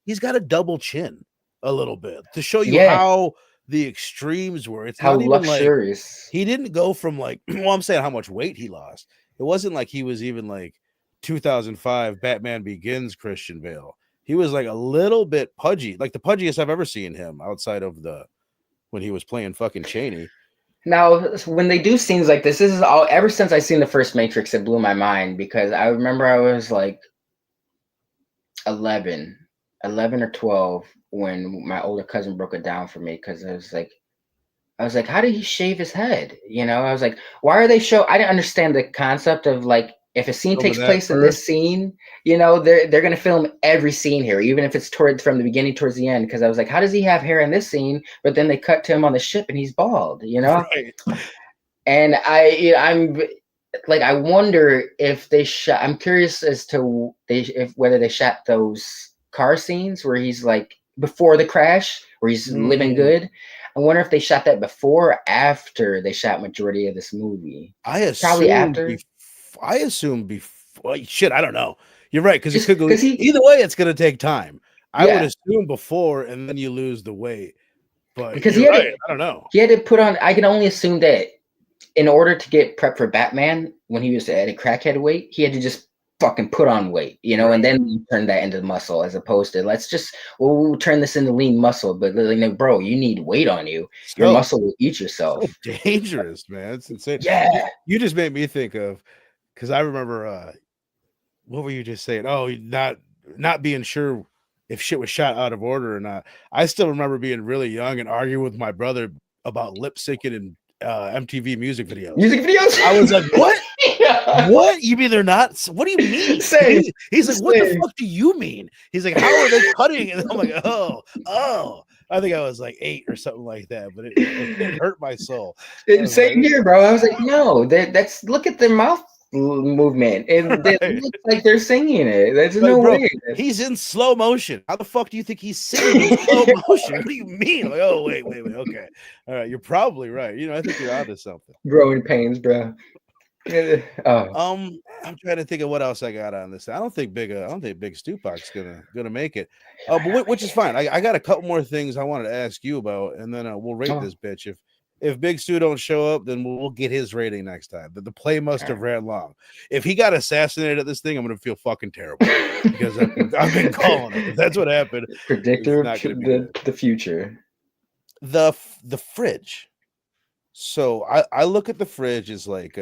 He's got a double chin a little bit to show you how the extremes were. It's how not even luxurious. Like, he didn't go from like, well, I'm saying how much weight he lost. It wasn't like he was even like 2005 Batman Begins Christian Bale. He was like a little bit pudgy, like the pudgiest I've ever seen him outside of when he was playing fucking Cheney. Now, when they do scenes like this is all, ever since I seen the first Matrix, it blew my mind because I remember I was like 11 or 12 when my older cousin broke it down for me because I was like, how did he shave his head? I was like, why are they I didn't understand the concept of like, if a scene takes place in this scene, they're going to film every scene here, even if it's from the beginning towards the end. Because I was like, how does he have hair in this scene? But then they cut to him on the ship and he's bald, Right. And I'm like, I wonder if they shot, I'm curious as to whether they shot those car scenes where he's like before the crash, where he's living good. I wonder if they shot that before or after they shot majority of this movie. Probably after. I assume before. Shit, I don't know. You're right, because it could go either way. It's going to take time. I would assume before, and then you lose the weight. But because I don't know. He had to put on. I can only assume that in order to get prep for Batman, when he was at a crackhead weight, he had to just fucking put on weight, and then you turn that into muscle, as opposed to we'll turn this into lean muscle. But like, bro, you need weight on you. Your muscle will eat yourself. So dangerous, man. It's insane. Yeah, you just made me think of, because I remember what were you just saying? Oh, not being sure if shit was shot out of order or not. I still remember being really young and arguing with my brother about lip syncing and MTV music videos. I was like, what? What? You mean they're not? What do you mean? He's like, what the fuck do you mean? He's like, how are they cutting? And I'm like, oh. I think I was like 8 or something like that, but it hurt my soul. Same here, bro. I was like, no, that's look at their mouth movement, and it looks like they're singing it. There's no way. He's in slow motion. How the fuck do you think he's singing in slow motion? What do you mean? Like, oh, wait. Okay. All right. You're probably right. I think you're onto something. Growing pains, bro. I'm trying to think of what else I got on this. I don't think Big Stupak's gonna make it. But which is fine. I got a couple more things I wanted to ask you about, and then we'll rate this bitch. If Big Stu don't show up, then we'll get his rating next time. The play must have ran long. If he got assassinated at this thing, I'm gonna feel fucking terrible because I've been calling it. If that's what happened. Predictor of the future. The fridge. So I look at the fridge as like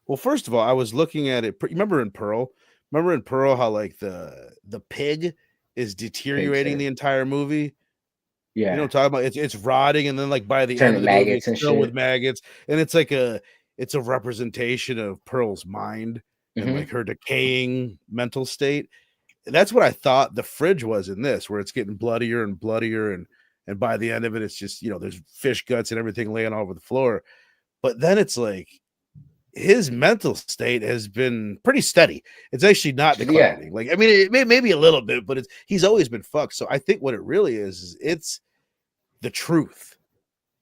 well, first of all, I was looking at it. Remember in Pearl how like the pig is deteriorating the entire movie. Yeah, you know what I'm talking about? It's rotting, and then like by the end of the movie, it's filled with maggots, and it's like a representation of Pearl's mind and like her decaying mental state. And that's what I thought the fridge was in this, where it's getting bloodier and bloodier, and by the end of it, it's just there's fish guts and everything laying all over the floor. But then it's like his mental state has been pretty steady. It's actually not declining. Like, I mean, it maybe a little bit, but he's always been fucked. So I think what it really is it's the truth.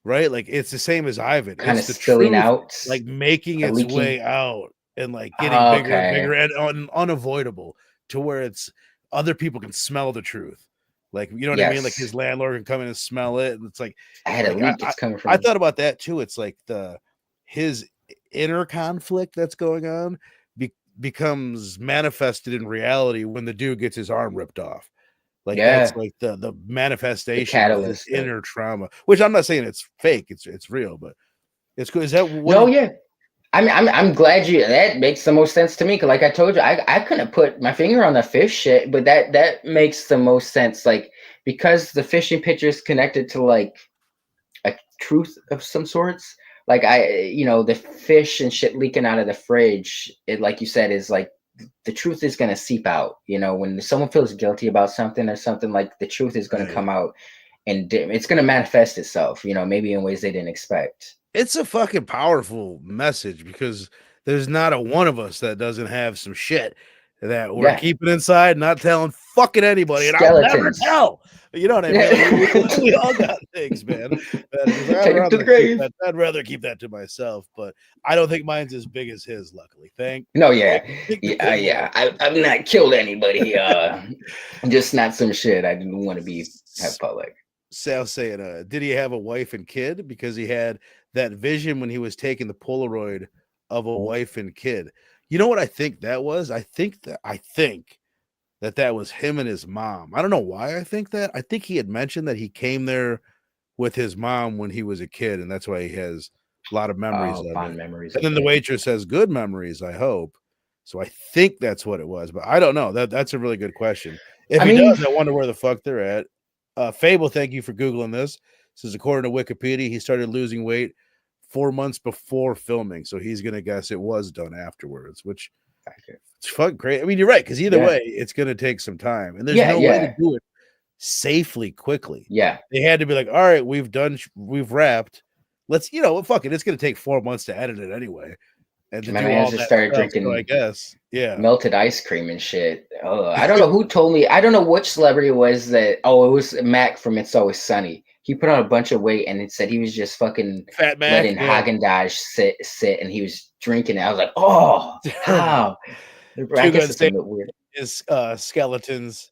right? Like it's the same as Ivan. Kind of It's the spilling truth, out, like making or its leaking. way out and like getting bigger and Okay. bigger and unavoidable to where it's other people can smell the truth. Like, you know what I mean? Like Yes. his landlord can come in and smell it. And it's like, I had a like leak. It's coming I from. thought about that too. It's like his inner conflict that's going on becomes manifested in reality when the dude gets his arm ripped off. Like that's Yeah. like the The manifestation of his catalyst. inner trauma, which I'm not saying it's fake, it's real, but it's good. Is that what No, yeah. I'm glad you. That makes the most sense to me. Cause like I told you, I couldn't put my finger on the fish shit, but that makes the most sense. Like because the fishing picture is connected to like a truth of some sorts. Like the fish and shit leaking out of the fridge. It, like you said, is like the truth is gonna seep out. When someone feels guilty about something or something, like the truth is gonna right. come out, and it's gonna manifest itself. Maybe in ways they didn't expect. It's a fucking powerful message because there's not a one of us that doesn't have some shit that we're Yeah, keeping inside, not telling fucking anybody, and I'll never skeletons. tell. You know what I mean? Like, we all got things, man. That just, Take it to the grave. I'd rather keep that to myself, but I don't think mine's as big as his. Luckily, No, yeah, thank the yeah, good yeah. Lord. I've not killed anybody. Just not some shit I didn't want to have public. Sal saying, did he have a wife and kid? Because he had that vision when he was taking the Polaroid of a wife and kid. You know what I think that was? I think that was him and his mom. I don't know why I think that. I think he had mentioned that he came there with his mom when he was a kid, and that's why he has a lot of memories of Fond it. memories And of then the it. waitress has good memories, I hope. So I think that's what it was, but I don't know. That's a really good question. If I he mean, does, I wonder where the fuck they're at. Fable, thank you for Googling this. This is according to Wikipedia. He started losing weight 4 months before filming, so he's gonna guess it was done afterwards, which it's fucking great. I mean, you're right, because either yeah, way, it's gonna take some time, and there's yeah, no way to yeah, do it safely quickly. yeah. They had to be like, all right, we've wrapped. Let's, fuck it. It's gonna take 4 months to edit it anyway, and to My do man all just that started stuff. So I drinking guess, yeah. melted ice cream and shit. Oh, I don't know who told me. I don't know which celebrity it was that. Oh, it was Mac from It's Always Sunny. He put on a bunch of weight and it said he was just fucking Fat Mac, letting yeah. Haagen-Dazs sit, and he was drinking it. I was like, oh, how? I Too guess good. it's a Say bit weird. his skeletons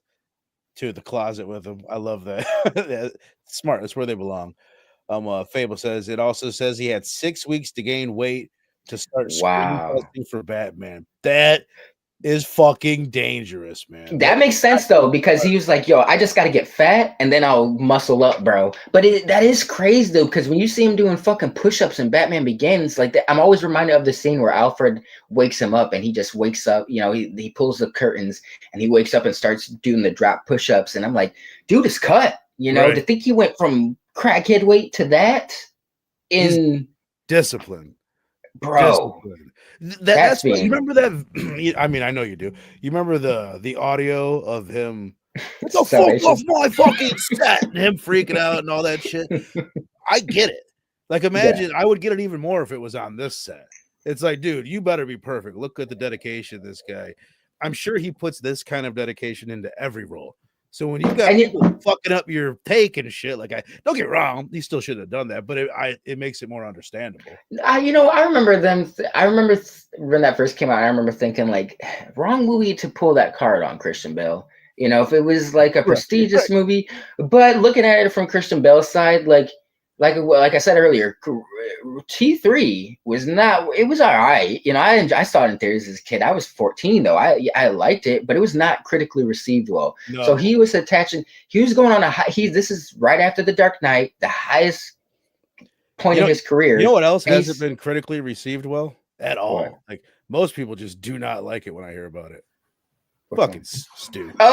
to the closet with him. I love that. Yeah, smart. That's where they belong. Fable says it also says he had 6 weeks to gain weight to start screen Wow. testing for Batman. That is fucking dangerous, man. That makes sense though, because he was like, "Yo, I just got to get fat and then I'll muscle up, bro." But that is crazy though, because when you see him doing fucking push-ups in Batman Begins, like that, I'm always reminded of the scene where Alfred wakes him up and he just wakes up. He pulls the curtains and he wakes up and starts doing the drop push-ups, and I'm like, dude is cut. Right. To think he went from crackhead weight to that He's in discipline. bro. Discipline. That's That's what you being remember that. I mean, I know you do. You remember the audio of him, "Get the fuck off salvation. my fucking set," and him freaking out and all that shit. I get it. Like, imagine I would get it even more if it was on this set. It's like, dude, you better be perfect. Look at the dedication of this guy. I'm sure he puts this kind of dedication into every role. So when you got And people fucking up your take and shit, like, don't get wrong, he still should have done that, but it makes it more understandable. I remember them. I remember when that first came out. I remember thinking like, wrong movie to pull that card on Christian Bale. If it was like a prestigious movie, but looking at it from Christian Bale's side, like I said earlier, T3 was not. It was all right. I saw it in theaters as a kid. I was 14 though. I liked it, but it was not critically received well. No. So he was attaching. He was going on a high. This is right after The Dark Knight, the highest point of his career. You know what else hasn't been critically received well at all? What? Like, most people just do not like it when I hear about it. Fucking stupid. Oh,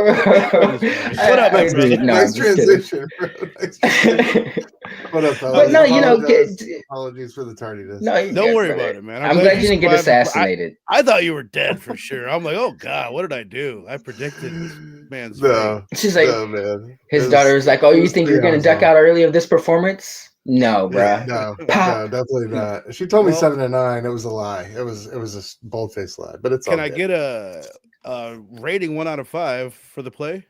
what up, my brother? Nice transition, bro. Nice transition. What up, fellas? But no, apologies for the tardiness. No, don't worry about it, man. I'm glad you didn't get assassinated. I thought you were dead for sure. I'm like, oh god, what did I do? I predicted this man's She's like, no, man. His daughter was like, "Oh, you think you're gonna duck out early of this performance? No, bruh. No, definitely not. She told me 7 to 9. It was a lie. It was a bold-faced lie. But it's can I get a rating 1 out of 5 for the play?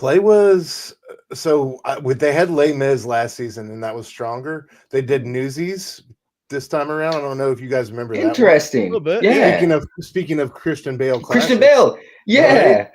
Play was they had Les Mis last season, and that was stronger. They did Newsies this time around. I don't know if you guys remember that one. Interesting. A little bit. Yeah. Speaking of Christian Bale, Christian classics, Bale. Yeah.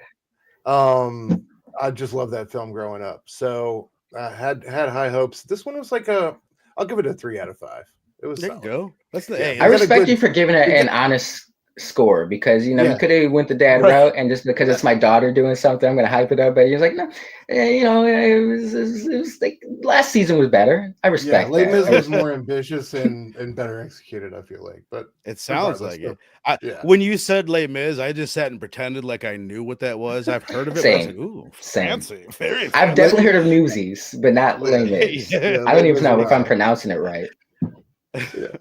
right? I just love that film growing up. So I had high hopes. This one was like I'll give it a 3 out of 5. It was There you solid. go. That's the Yeah. hey, I got a respect good- you for giving it we an got- honest score because you Yeah. could have went the dad Right. route and just because it's my daughter doing something, I'm gonna hype it up. But you're like, no, it was like last season was better. I respect Les Mis that. was more ambitious and better executed, I feel like. But It sounds like regardless, it. yeah. When you said Les Mis, I just sat and pretended like I knew what that was. I've heard of it. But I was Same. like, ooh, Same. fancy. Very fancy. I've definitely heard of Newsies, but not Les Mis. Yeah. I don't Les even Mis know was if I'm alright. pronouncing it right. Yeah.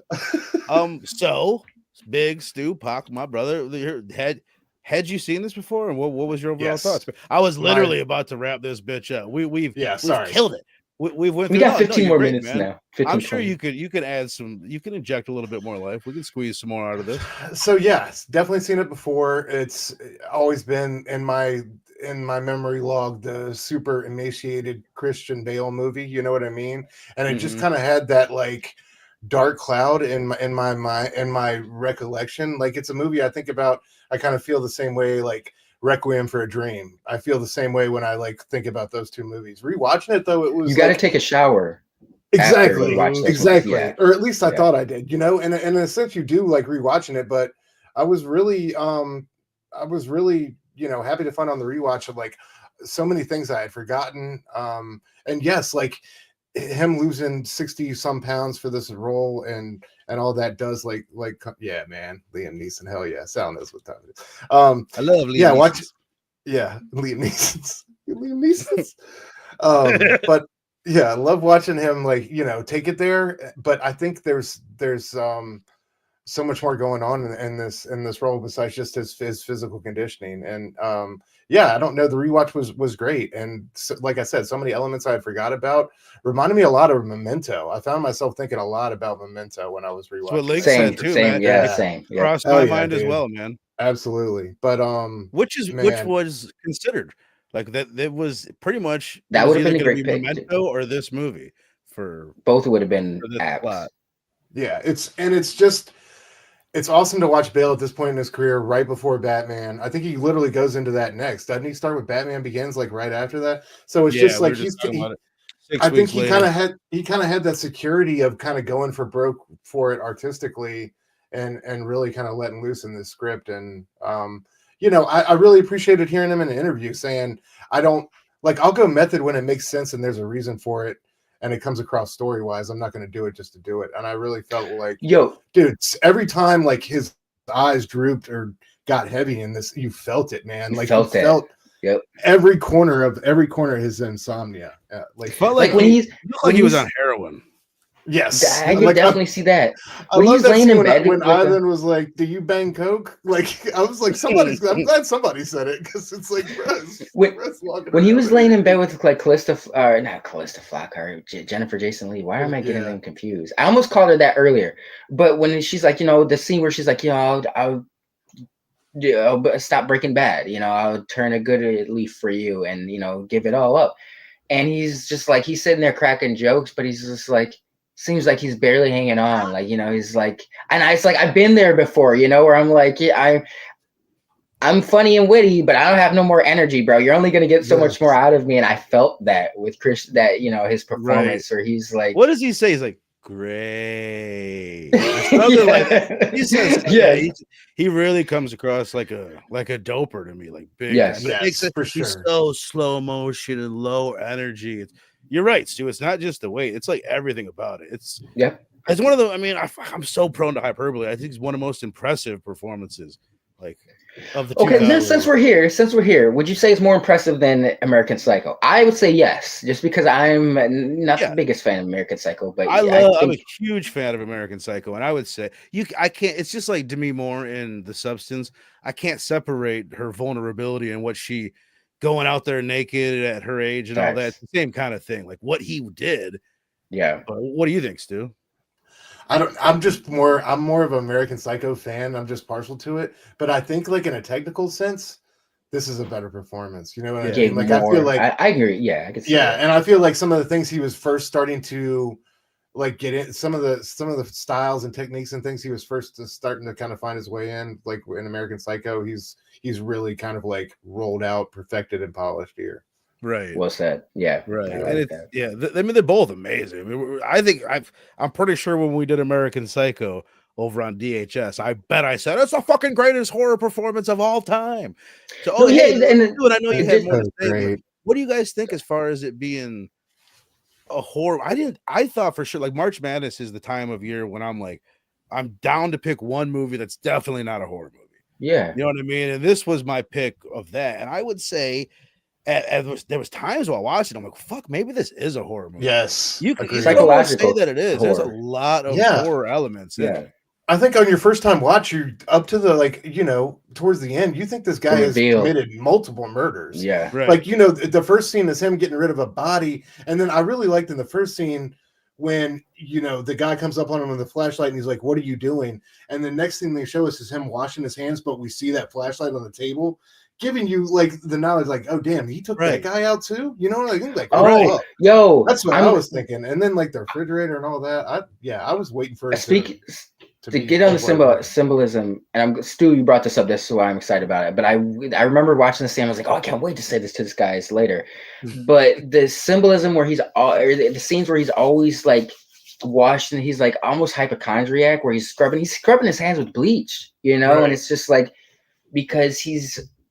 So Big Stu, Pac, my brother, had you seen this before? And what was your overall Yes. thoughts? I was literally about to wrap this bitch up. We've killed it. We've went We through got 15 more minutes now. 15, I'm sure 20. you could add some, you can inject a little bit more life. We can squeeze some more out of this. So yes, definitely seen it before. It's always been in my memory log the super emaciated Christian Bale movie. You know what I mean? And it just kind of had that like dark cloud in my recollection. Like it's a movie I think about. I kind of feel the same way like Requiem for a Dream. I feel the same way when I like think about those two movies. Rewatching it though, it was You got to like, take a shower. exactly, you watch those exactly, movies, yeah. or at least I Yeah. thought I did. You know, and in a sense, you do like rewatching it. But I was really happy to find on the rewatch of like so many things I had forgotten. And yes, like him losing 60 some pounds for this role and all that does like yeah, man, Liam Neeson, hell yeah, Sal knows what time it is. I love Liam Neeson. Watch, yeah, Liam Neeson's. But yeah, I love watching him like take it there. But I think there's so much more going on in this role besides just his physical conditioning. And I don't know, the rewatch was great, and so, like I said, so many elements I forgot about reminded me a lot of Memento. I found myself thinking a lot about Memento when I was rewatching. That's what Lynk Same, said too, same, man. yeah, It same. Yeah. crossed Hell my yeah, mind as dude. well, man. Absolutely. But which man, was considered like that was pretty much That would have been a gonna great be pick. Memento or this movie for Both would have been this apps. plot. yeah, it's awesome to watch Bale at this point in his career, right before Batman. I think he literally goes into that next. Doesn't he start with Batman Begins like right after that? So it's just we like were just talking about it 6 I think weeks he later. kind of had that security of kind of going for broke for it artistically and really kind of letting loose in this script. And I really appreciated hearing him in an interview saying, I'll go method when it makes sense and there's a reason for it and it comes across story wise. I'm not going to do it just to do it. And I really felt like, dude, every time like his eyes drooped or got heavy in this, you felt it, man. Like you felt every corner of his insomnia. Felt like when he was on heroin. Yes, I can definitely see that. When he's laying in bed when Ivan was like, "Do you bang coke?" Like I was like, I'm glad somebody said it because it's like when he was laying in bed with like not Callista Flockhart, Jennifer Jason Leigh. Why am I getting them confused? I almost called her that earlier, but when she's like, the scene where she's like, I'll stop Breaking Bad. I'll turn a good leaf for you, and give it all up. And he's just like he's sitting there cracking jokes, but he's just like. Seems like he's barely hanging on, like he's like, and it's like I've been there before, where I'm like, I'm funny and witty, but I don't have no more energy, bro. You're only gonna get so much more out of me, and I felt that with Chris, that his performance, or he's like, what does he say? He's like, great. Like, he says, he really comes across like a doper to me, like big. For sure. He's so slow motion and low energy. You're right, Stu. It's not just the weight; it's like everything about it. It's one of the. I mean, I'm so prone to hyperbole. I think it's one of the most impressive performances, like of the. Okay, since we're here, would you say it's more impressive than American Psycho? I would say yes, just because I'm not the biggest fan of American Psycho, but I'm a huge fan of American Psycho, and I would say I can't. It's just like Demi Moore in The Substance. I can't separate her vulnerability and what she. Going out there naked at her age and all that, it's the same kind of thing. Like what he did. Yeah. But what do you think, Stu? I'm more of an American Psycho fan. I'm just partial to it. But I think like in a technical sense, this is a better performance. You know what I Gave mean? Like more. I feel like I agree. Yeah, I could see that. and I feel like some of the things he was first starting to like get in, some of the styles and techniques and things he was first starting to kind of find his way in, like in American Psycho, he's really kind of like rolled out, perfected, and polished here. Right. Well said. Yeah. Right. I And like it's that. I mean, they're both amazing. I mean, I think I'm pretty sure when we did American Psycho over on DHS, I bet I said it's the fucking greatest horror performance of all time. So, No, hey, yeah, and dude, I know you it had did- more to say, but great. what do you guys think as far as it being a horror? I thought for sure like March Madness is the time of year when I'm like, I'm down to pick one movie that's definitely not a horror movie. Yeah. You know what I mean? And this was my pick of that. And I would say there was times while watching, I'm like, fuck, maybe this is a horror movie. Yes, You can agreed. almost say Psychological that it is. There's a horror. lot of Yeah. horror elements in Yeah. it. I think on your first time watch, you up to the like, you know, towards the end, you think this guy has reveal. committed multiple murders. Yeah. Right. Like, you know, the first scene is him getting rid of a body, and then I really liked in the first scene when, you know, the guy comes up on him with the flashlight and he's like, "What are you doing?" And the next thing they show us is him washing his hands, but we see that flashlight on the table, giving you like the knowledge, like, "Oh damn, he took Right. that guy out too." You know, like Oh, oh, yo, that's what I was thinking. And then like the refrigerator and all that. I was waiting for it to get on the symbolism, and Stu, you brought this up. That's why I'm excited about it. But I remember watching the scene. I was like, oh, I can't wait to say this to this guys later. But the symbolism where or the scenes where he's always like washing, he's like almost hypochondriac, where he's scrubbing his hands with bleach, you know, Right. and it's just like because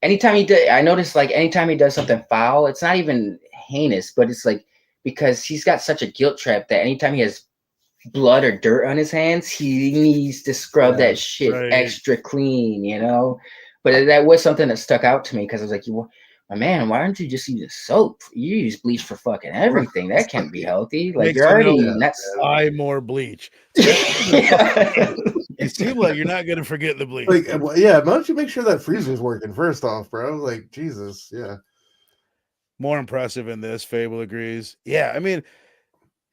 I noticed like anytime he does something foul, it's not even heinous, but it's like because he's got such a guilt trap that anytime he has blood or dirt on his hands, he needs to scrub that shit extra clean, you know. But that was something that stuck out to me because I was like, my man, why aren't you just using soap? You use bleach for fucking everything. That can't be healthy. Like you're already nuts. Buy more bleach. Yeah. You seem like you're not gonna forget the bleach. Like, well, yeah, why don't you make sure that freezer's working first off, bro? Like, Jesus, yeah. More impressive in this, Fable agrees. Yeah, I mean,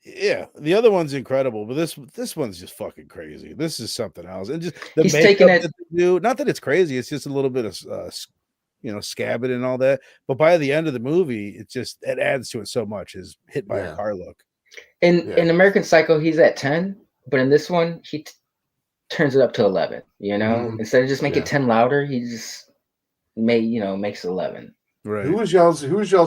yeah, the other one's incredible, but this one's just fucking crazy. This is something else, and just the He's makeup taking it. that they do. Not that it's crazy; it's just a little bit of scabbing and all that. But by the end of the movie, it adds to it so much. Is hit by a car look. In American Psycho, he's at 10, but in this one, he turns it up to 11. You know, instead of just making 10 louder, he just makes 11. Right. Who was y'all's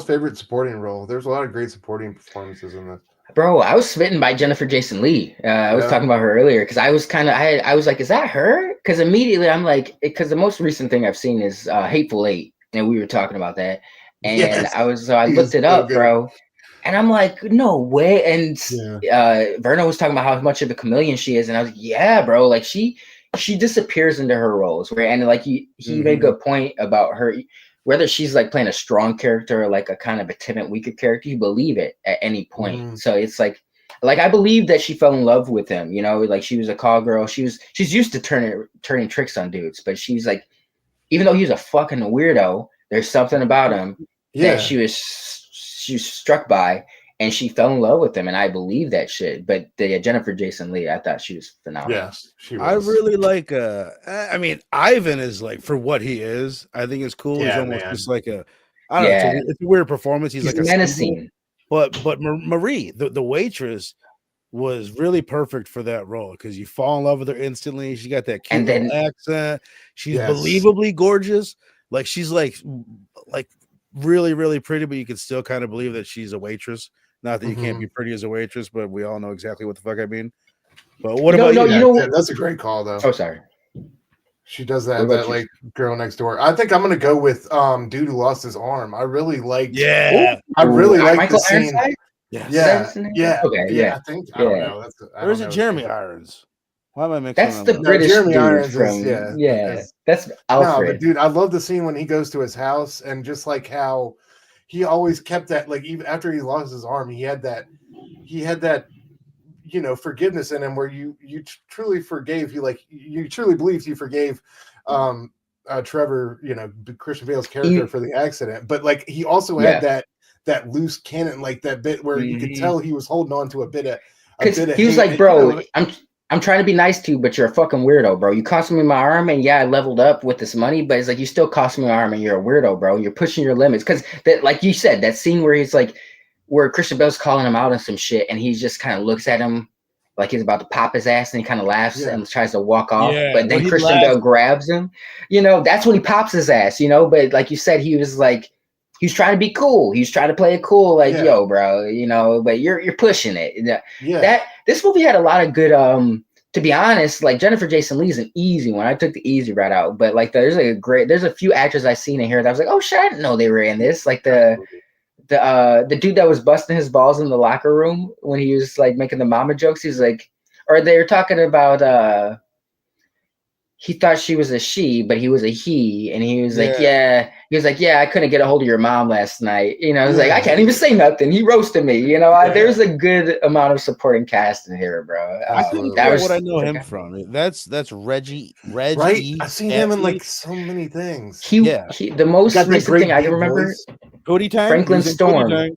favorite supporting role? There's a lot of great supporting performances in this. Bro, I was smitten by Jennifer Jason Leigh. I was talking about her earlier because I was I was like, is that her? Because immediately I'm like, because the most recent thing I've seen is Hateful Eight, and we were talking about that, and I looked it up, bro, and I'm like, no way. And Verno was talking about how much of a chameleon she is, and I was like, yeah, bro, like she disappears into her roles, and like he made a good point about her. Whether she's like playing a strong character or like a kind of a timid, weaker character, you believe it at any point. So it's like I believe that she fell in love with him, you know, like she was a call girl. She's used to turning tricks on dudes, but she's like, even though he was a fucking weirdo, there's something about him that she was struck by, and she fell in love with him, and I believe that shit. But Jennifer Jason Leigh, I thought she was phenomenal. Yes, she was. I really like I mean, Ivan is like, for what he is, I think it's cool. He's almost just like I don't know, it's a weird performance. He's like a menacing. But Marie, the waitress, was really perfect for that role because you fall in love with her instantly. She got that cute little accent. She's believably gorgeous. Like she's like really, really pretty, but you can still kind of believe that she's a waitress. Not that you can't be pretty as a waitress, but we all know exactly what the fuck I mean. But what about you? You know, that's a great call, though. Oh, sorry. She does that like girl next door. I think I'm gonna go with dude who lost his arm. I really liked. Yeah, I really like Michael the scene. Ironside? Yeah. Okay. Yeah. I think. I don't know. Or is it Jeremy Irons? Why am I mixing? That's the British Jeremy dude Irons from. That's Alfred. No, but dude, I love the scene when he goes to his house and just like how he always kept that, like even after he lost his arm, he had that, forgiveness in him where you truly forgave. You truly believed you forgave Trevor, Christian Bale's character for the accident, but like he also had that loose cannon, like that bit where you could tell he was holding on to a bit of. Because he was like, bro, I'm trying to be nice to you, but you're a fucking weirdo, bro. You cost me my arm, and yeah, I leveled up with this money, but it's like you still cost me my arm, and you're a weirdo, bro. You're pushing your limits because that, like you said, that scene where he's like, where Christian Bale's calling him out on some shit, and he just kind of looks at him like he's about to pop his ass, and he kind of laughs and tries to walk off, but then Christian Bale grabs him. That's when he pops his ass. But like you said, he was like. He was trying to be cool. He was trying to play it cool, like, yo, bro, but you're pushing it. That this movie had a lot of good, to be honest, like Jennifer Jason Leigh's an easy one. I took the easy route out, but like there's a few actors I've seen in here that I was like, oh shit, I didn't know they were in this. Like the dude that was busting his balls in the locker room when he was like making the mama jokes. He's like, or they were talking about he thought she was a she, but he was a he, and he was like, yeah, I couldn't get a hold of your mom last night. I was like, I can't even say nothing. He roasted me. There's a good amount of supporting cast in here, bro. I couldn't figure out what I know him from. That's Reggie. Right? I've seen him in like so many things. He the most recent thing I can remember. Pootie Tang? Franklin Storm.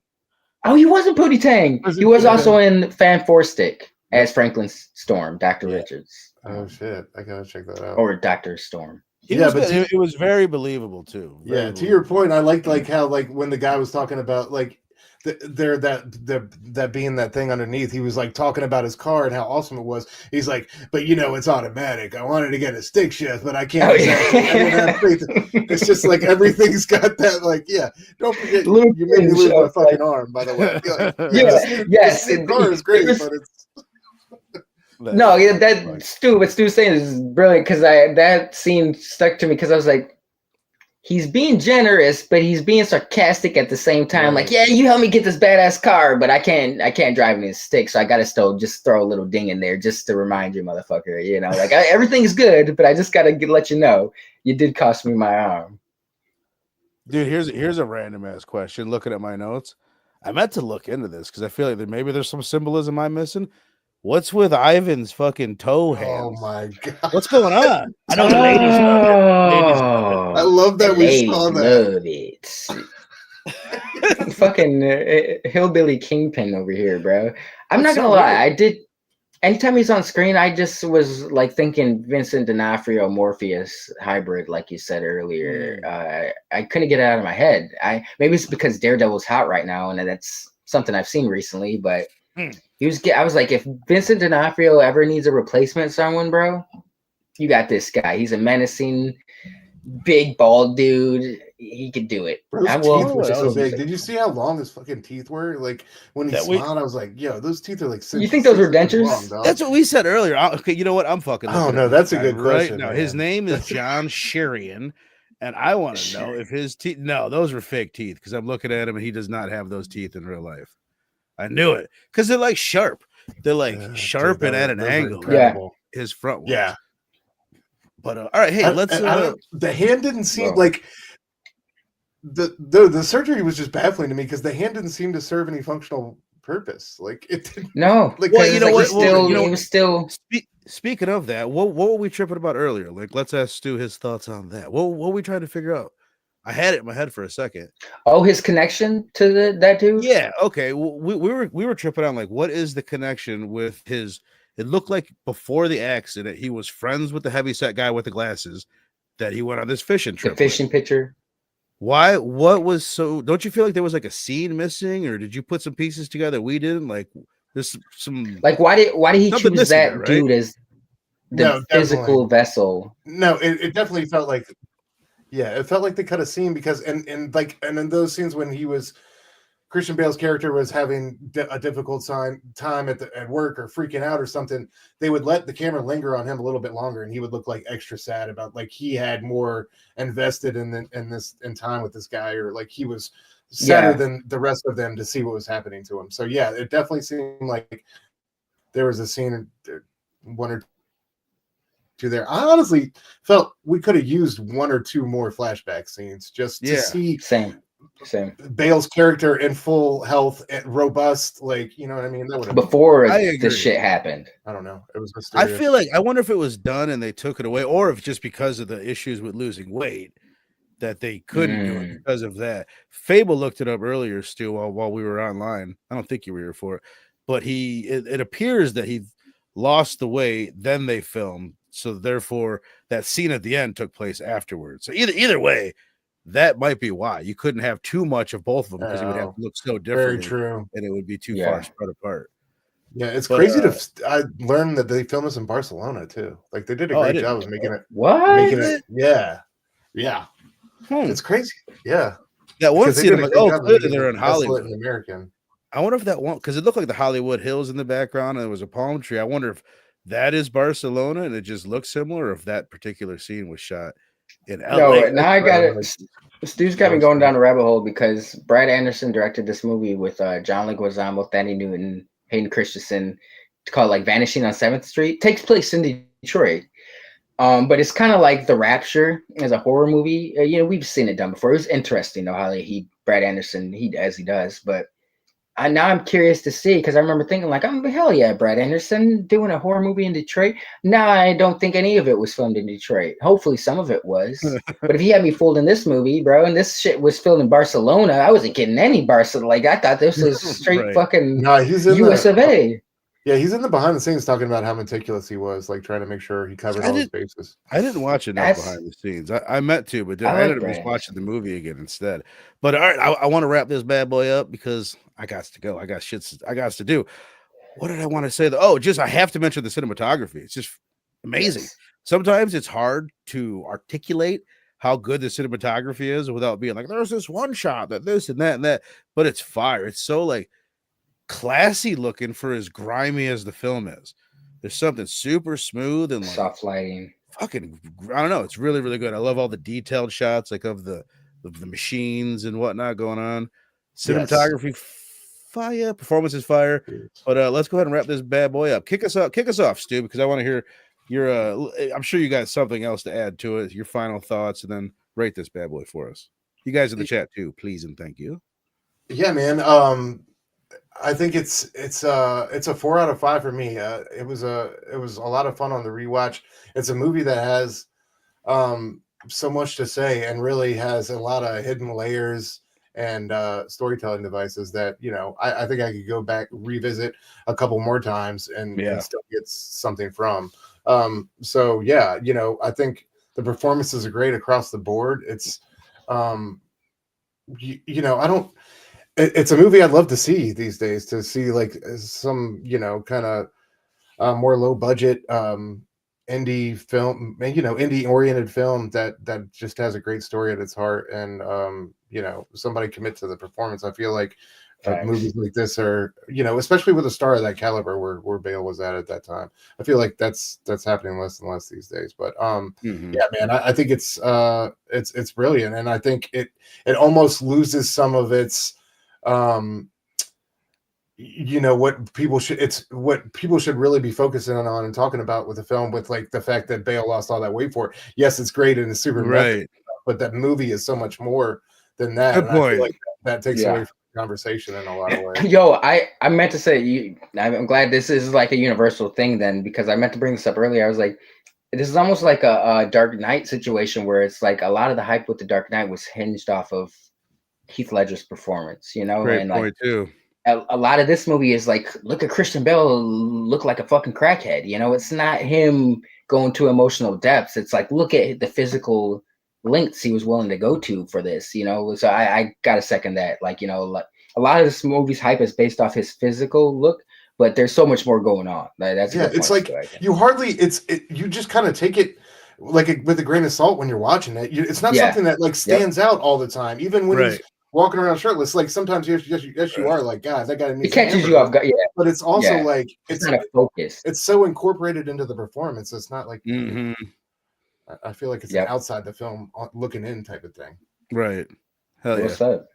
Oh, he wasn't Pootie Tang. He was also in Fan Four Stick as Franklin Storm, Dr. Richards. Oh shit! I gotta check that out. Or Dr. Storm. It was very believable too. To your point, I liked like how like when the guy was talking about like that being that thing underneath, he was like talking about his car and how awesome it was. He's like, but it's automatic. I wanted to get a stick shift, but I can't. It's just like everything's got that like don't forget you made me lose my fucking arm. By the way, yes, the car is great, but it's. No, that Stu saying is brilliant because that scene stuck to me because I was like, he's being generous, but he's being sarcastic at the same time. Like, yeah, you help me get this badass car, but I can't drive any stick, so I gotta still just throw a little ding in there just to remind you, motherfucker. Like everything's good, but I just gotta let you know you did cost me my arm. Dude, here's a random ass question. Looking at my notes, I meant to look into this because I feel like maybe there's some symbolism I'm missing. What's with Ivan's fucking toe hands? Oh my god! What's going on? I know the ladies love it. I love that we saw that. Love it. Fucking hillbilly kingpin over here, bro. I'm not gonna lie. I did. Anytime he's on screen, I just was like thinking Vincent D'Onofrio Morpheus hybrid, like you said earlier. I couldn't get it out of my head. Maybe it's because Daredevil's hot right now, and that's something I've seen recently, but. I was like, if Vincent D'Onofrio ever needs a replacement someone, bro, you got this guy. He's a menacing, big, bald dude. He could do it. Bro, his teeth were so big. Did you see how long his fucking teeth were? Like, when he smiled, I was like, yo, those teeth are like 6 You think those were dentures? Long, that's what we said earlier. Okay, you know what? I'm fucking Oh, no, that's a good question. Right now, his name is John Sherian, and I want to know if his teeth... No, those were fake teeth, because I'm looking at him, and he does not have those teeth in real life. I knew it because they're like sharp. They're like sharp and at an angle. His front ones. Yeah. But all right, hey, let's. The hand didn't seem like the surgery was just baffling to me because the hand didn't seem to serve any functional purpose. Like it didn't. No. Like, well, you know what? It was still. Speaking of that, what were we tripping about earlier? Like, let's ask Stu his thoughts on that. What were we trying to figure out? I had it in my head for a second. Oh, his connection to that dude? Yeah. Okay. Well, we were tripping on like, what is the connection with his? It looked like before the accident, he was friends with the heavyset guy with the glasses that he went on this fishing trip. The fishing picture. Why? What was so? Don't you feel like there was like a scene missing, or did you put some pieces together we didn't? Like, there's some. Like, why did he choose that dude as the physical vessel? No, it definitely felt like. Yeah, it felt like they cut a scene because and in those scenes when Christian Bale's character was having a difficult time at work or freaking out or something, they would let the camera linger on him a little bit longer, and he would look like extra sad about like he had more invested in time with this guy, or like he was sadder than the rest of them to see what was happening to him. So yeah, it definitely seemed like there was a scene, one or two there. I honestly felt we could have used one or two more flashback scenes just to see same Bale's character in full health and robust, like, you know what I mean? That would have before this shit happened. I don't know. It was mysterious. I feel like I wonder if it was done and they took it away, or if just because of the issues with losing weight that they couldn't do it because of that. Fable looked it up earlier, Stu, while we were online. I don't think you were here for it, but it appears that he lost the weight, then they filmed. So therefore, that scene at the end took place afterwards. So either way, that might be why you couldn't have too much of both of them because it would have to look so Very different, true. and it would be too far spread apart. Yeah, it's But, crazy I learned that they filmed this in Barcelona too. Like they did a great job of making it. Yeah. It's crazy. Yeah. That one Because they scene, did I'm a like, great oh, job of clearly making they're it in desolate Hollywood. and American. I wonder if that one, because it looked like the Hollywood Hills in the background and there was a palm tree. I wonder if that is Barcelona and it just looks similar, or if that particular scene was shot in LA. No, now I got it. Stu's got me going down a rabbit hole because Brad Anderson directed this movie with John Leguizamo, Thandie Newton, Hayden Christensen. It's called like Vanishing on 7th Street. Takes place in Detroit. But it's kind of like The Rapture as a horror movie. We've seen it done before. It was interesting though how Brad Anderson as he does. But now I'm curious to see because I remember thinking like, oh hell yeah, Brad Anderson doing a horror movie in Detroit. Now I don't think any of it was filmed in Detroit. Hopefully some of it was. But if he had me fooled in this movie, bro, and this shit was filmed in Barcelona, I wasn't getting any Barcelona. Like I thought this was straight fucking he's in US of A. Yeah, he's in the behind the scenes talking about how meticulous he was, like trying to make sure he covered all his bases. I didn't watch enough behind the scenes. I meant to, but I ended up just watching the movie again instead. But all right, I want to wrap this bad boy up because I got to go. I got shit I got to do. What did I want to say? I have to mention the cinematography. It's just amazing. Yes. Sometimes it's hard to articulate how good the cinematography is without being like, there's this one shot that this and that, but it's fire. It's so like classy looking for as grimy as the film is. There's something super smooth and like soft lighting. Fucking, I don't know. It's really, really good. I love all the detailed shots, like of the machines and whatnot going on. Cinematography, fire. Performance is fire. But let's go ahead and wrap this bad boy up. Kick us off, Stu, because I want to hear your. I'm sure you got something else to add to it. Your final thoughts, and then rate this bad boy for us. You guys in the chat too, please and thank you. Yeah, man. I think it's a 4 out of 5 for me. It was a lot of fun on the rewatch. It's a movie that has so much to say and really has a lot of hidden layers and storytelling devices that I think I could go back, revisit a couple more times and still get something from. So yeah, I think the performances are great across the board. It's It's a movie I'd love to see these days, to see like some, kind of more low budget indie film, indie oriented film that just has a great story at its heart. And, somebody commit to the performance. I feel like movies like this are, especially with a star of that caliber where Bale was at that time. I feel like that's happening less and less these days. But yeah, man, I think it's brilliant. And I think it almost loses some of its, what people should really be focusing on and talking about with the film, with like the fact that Bale lost all that weight for it. Yes, it's great and it's super right, but that movie is so much more than that. Good point. I feel like that takes away from the conversation in a lot of ways. Yo, I meant to say, I'm glad this is like a universal thing then, because I meant to bring this up earlier. I was like, this is almost like a Dark Knight situation where it's like a lot of the hype with the Dark Knight was hinged off of Heath Ledger's performance, Great and point too. A lot of this movie is like, look at Christian Bale look like a fucking crackhead. It's not him going to emotional depths. It's like, look at the physical lengths he was willing to go to for this. So I gotta second that. Like, like a lot of this movie's hype is based off his physical look, but there's so much more going on. That's it's like you just kind of take it like with a grain of salt when you're watching it. It's not something that like stands out all the time, even when he's walking around shirtless. Like sometimes yes you are like, God, that guy needs. It catches you off guard. Yeah, but it's also like it's kind of focused. It's so incorporated into the performance. It's not like I feel like it's an outside the film looking in type of thing. Right. Hell What's that?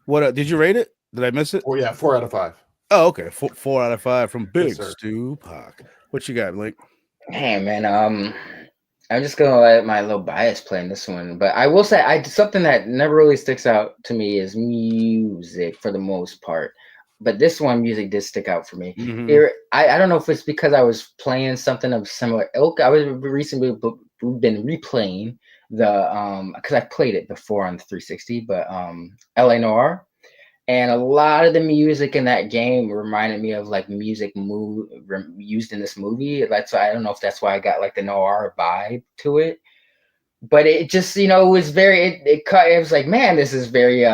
What did you rate it? Did I miss it? Oh yeah, 4 out of 5. Oh, okay. 4 out of 5 from Big Stu Pac. What you got, Lynk? Hey man, I'm just gonna let my little bias play in this one, but I will say something that never really sticks out to me is music for the most part. But this one, music did stick out for me. I don't know if it's because I was playing something of similar ilk. I was recently been replaying the because I played it before on the 360, but LA Noir. And a lot of the music in that game reminded me of like music used in this movie. That's why I don't know if that's why I got like the noir vibe to it. But it just, it was very it was like, man, this is very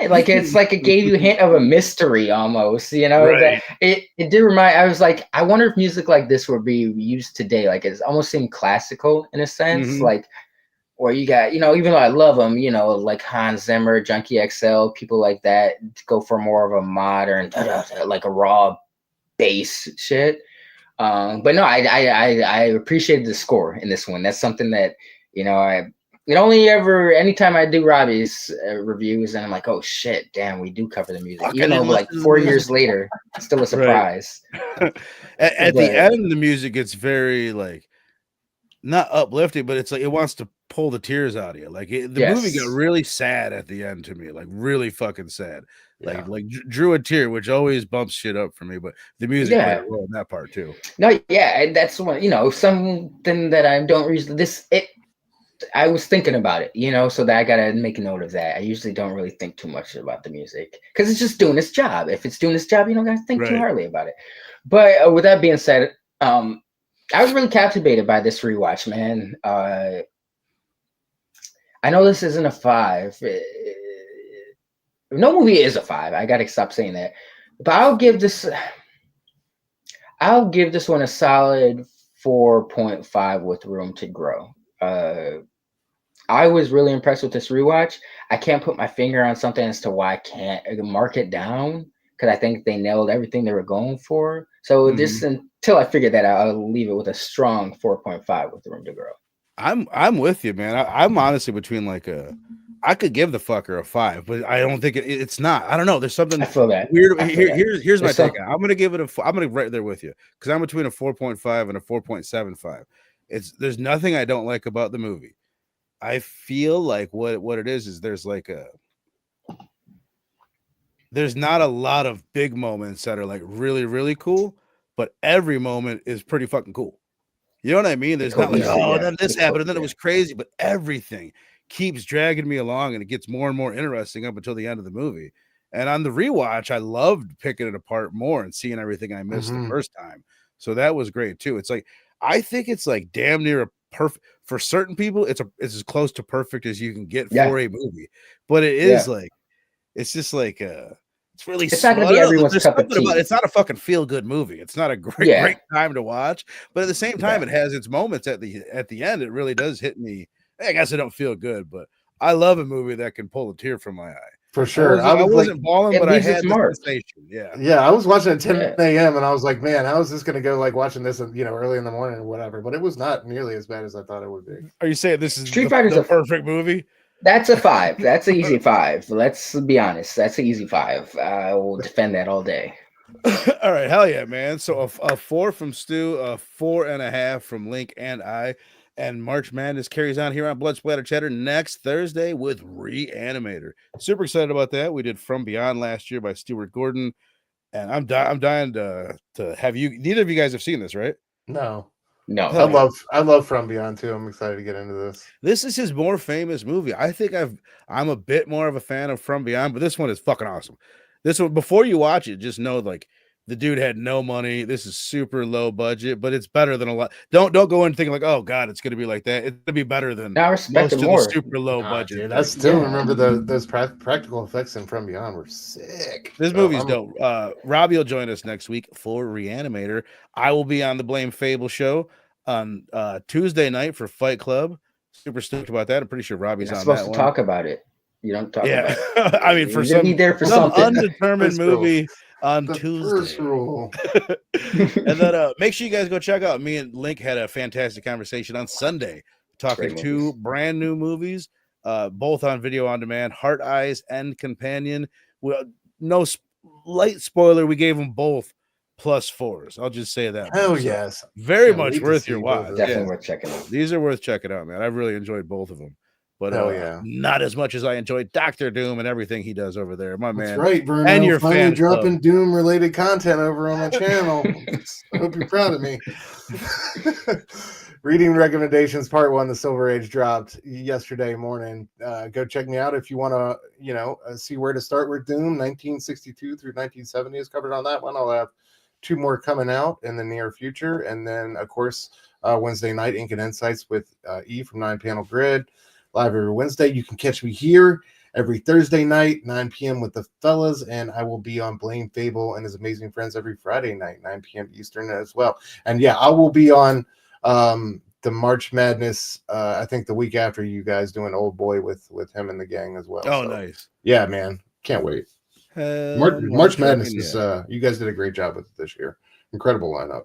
like it's like it gave you a hint of a mystery almost, that Right. it did remind. I was like, I wonder if music like this would be used today. Like it's almost seemed classical in a sense, like where you got, even though I love them, like Hans Zimmer, Junkie XL, people like that go for more of a modern, like a raw bass shit. But no, I appreciated the score in this one. That's something that, anytime I do Robbie's reviews and I'm like, oh shit, damn, we do cover the music. Fuck, Even though like 4 years later, it's still a surprise. At the end, the music gets very like not uplifting, but it's like it wants to pull the tears out of you. Like the movie got really sad at the end to me, like really fucking sad. Like drew a tear, which always bumps shit up for me. But the music played a role in that part too. No, yeah, that's one. Something that I don't usually I was thinking about it, so that I gotta make a note of that. I usually don't really think too much about the music because it's just doing its job. If it's doing its job, you don't gotta think too hardly about it. But with that being said, I was really captivated by this rewatch, man. I know this isn't a 5. No movie is a 5. I gotta stop saying that. But I'll give this one a solid 4.5 with room to grow. I was really impressed with this rewatch. I can't put my finger on something as to why I can't mark it down because I think they nailed everything they were going for. So this, until I figure that out, I'll leave it with a strong 4.5 with room to grow. I'm with you, man. I'm honestly between like I could give the fucker a 5, but I don't think it's not. I don't know. There's something I feel that weird. Here's my take. I'm gonna give it I'm gonna right there with you because I'm between a 4.5 and a 4.75. There's nothing I don't like about the movie. I feel like what it is there's like there's not a lot of big moments that are like really, really cool, but every moment is pretty fucking cool. You know what I mean? There's not like, then this happened, and then it was crazy, but everything keeps dragging me along, and it gets more and more interesting up until the end of the movie. And on the rewatch, I loved picking it apart more and seeing everything I missed the first time. So that was great too. It's like I think it's like damn near a perfect for certain people. It's as close to perfect as you can get for a movie, but it is like it's just like it's really. It's not going to be everyone's cup of tea. It's not a fucking feel good movie. It's not a great time to watch, but at the same time, it has its moments at the end. It really does hit me. I guess I don't feel good, but I love a movie that can pull a tear from my eye. For sure. I wasn't bawling, but I had the sensation. Yeah, I was watching at 10 a.m. and I was like, man, how is this going to go? Like watching this, early in the morning or whatever. But it was not nearly as bad as I thought it would be. Are you saying this is Street Fighter's the perfect movie? That's a 5. That's an easy 5. Let's be honest. That's an easy 5. I will defend that all day. All right, hell yeah, man. So a 4 from Stu, a 4.5 from Lynk and I. And March Madness carries on here on Blood Splatter Cheddar next Thursday with Reanimator. Super excited about that. We did From Beyond last year by Stuart Gordon, and I'm dying to have you. Neither of you guys have seen this, right? No. I love From Beyond too. I'm excited to get into this. This is his more famous movie. I think I'm a bit more of a fan of From Beyond, but this one is fucking awesome. This one, before you watch it, just know like the dude had no money. This is super low budget, but it's better than a lot. Don't go in thinking like, oh god, it's gonna be like that. It's gonna be better than most of the super low budget. Dude, I still remember those practical effects in From Beyond were sick. This movie's dope. Robbie will join us next week for Reanimator. I will be on the Blame Fable show on Tuesday night for Fight Club. Super stoked about that. I'm pretty sure Robbie's on that one. Supposed to talk about it. You don't talk about it. I mean, for some undetermined movie on Tuesday. And then make sure you guys go check out. Me and Lynk had a fantastic conversation on Sunday talking 2 brand new movies, both on video on demand, Heart Eyes and Companion. Well, no light spoiler, we gave them both +4s. I'll just say that. Oh, yes. Very much worth your watch. Definitely worth checking out. These are worth checking out, man. I really enjoyed both of them. but Hell yeah. not as much as I enjoyed Doctor Doom and everything he does over there. My That's man. right, Verno. And your finally fan dropping Doom related content over on my channel. I hope you're proud of me. Reading recommendations part 1, The Silver Age dropped yesterday morning. Go check me out if you want to, see where to start with Doom. 1962 through 1970 is covered on that one. I'll have 2 more coming out in the near future, and then of course Wednesday night Ink and Insights with E from 9 Panel Grid, live every Wednesday. You can catch me here every Thursday night, 9 p.m. with the fellas, and I will be on Blame Fable and His Amazing Friends every Friday night, 9 p.m. Eastern as well. And yeah, I will be on the March Madness, I think the week after you guys doing Old Boy with him and the gang as well. Oh, so, nice. Yeah, man. Can't wait. March Madness is you guys did a great job with it this year. Incredible lineup.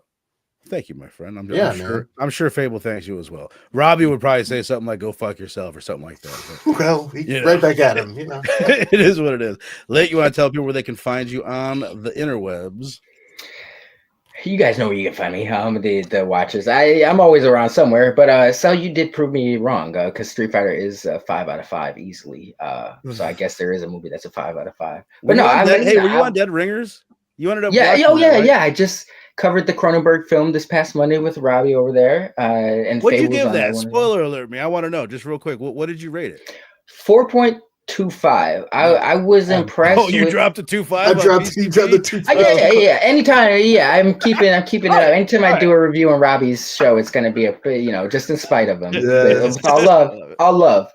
Thank you, my friend. I'm sure Fable thanks you as well. Robbie would probably say something like "Go fuck yourself" or something like that. But, well, right back at him. It is what it is. Lynk, you want to tell people where they can find you on the interwebs? You guys know where you can find me. The watchers. I'm always around somewhere, but so you did prove me wrong because Street Fighter is a 5 out of 5 easily. So I guess there is a movie that's a 5 out of 5. But no, were you on Dead Ringers? You ended up yeah. I just covered the Cronenberg film this past Monday with Robbie over there. And what'd you give that? Spoiler alert, me. I want to know just real quick. What did you rate it? 4.25. I was impressed. Oh, you dropped a 2.5. I dropped the 2.5. Yeah. Anytime, I'm keeping it up. Anytime I do a review on Robbie's show, it's gonna be just in spite of him. All love.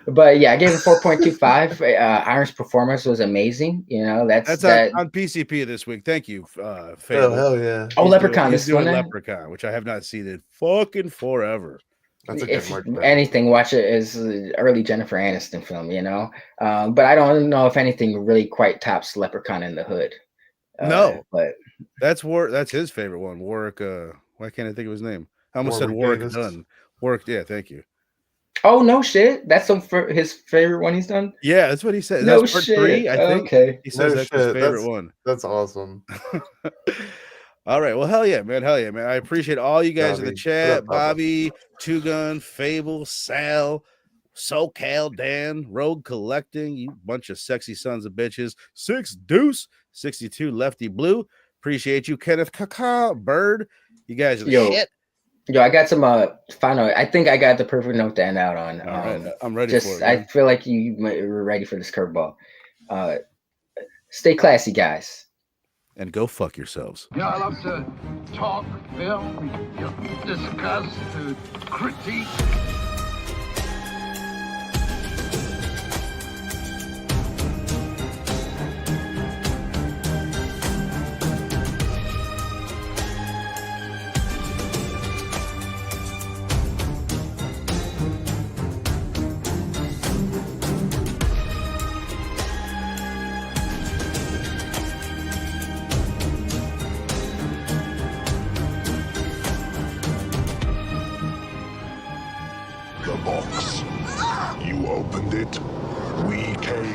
But yeah, I gave it 4.25. Iron's performance was amazing. That's on PCP this week. Thank you, Fable. Oh, hell yeah. Leprechaun. He's doing Leprechaun, which I have not seen in fucking forever. That's a good March. Anything, watch it as early Jennifer Aniston film, but I don't know if anything really quite tops Leprechaun in the Hood. No, but that's his favorite one. Warwick. Why can't I think of his name? I almost said Warwick Dunn. Warwick. Yeah, thank you. Oh no shit! That's his favorite one he's done. Yeah, that's what he said. No that's part shit. 3, I think. Okay. He says that's his favorite one. That's awesome. All right. Well, hell yeah, man. I appreciate all you guys in the chat. Bobby, Two Gun, Fable, Sal, SoCal, Dan, Rogue Collecting, you bunch of sexy sons of bitches. 6 Deuce, 62 Lefty Blue. Appreciate you, Kenneth Kaka, Bird. You guys are the shit. Yo, I got some final. I think I got the perfect note to end out on. All right, I'm ready for it. I feel like you were ready for this curveball. Stay classy, guys. And go fuck yourselves. I love to talk, film, discuss, to critique. The box. You opened it. We came.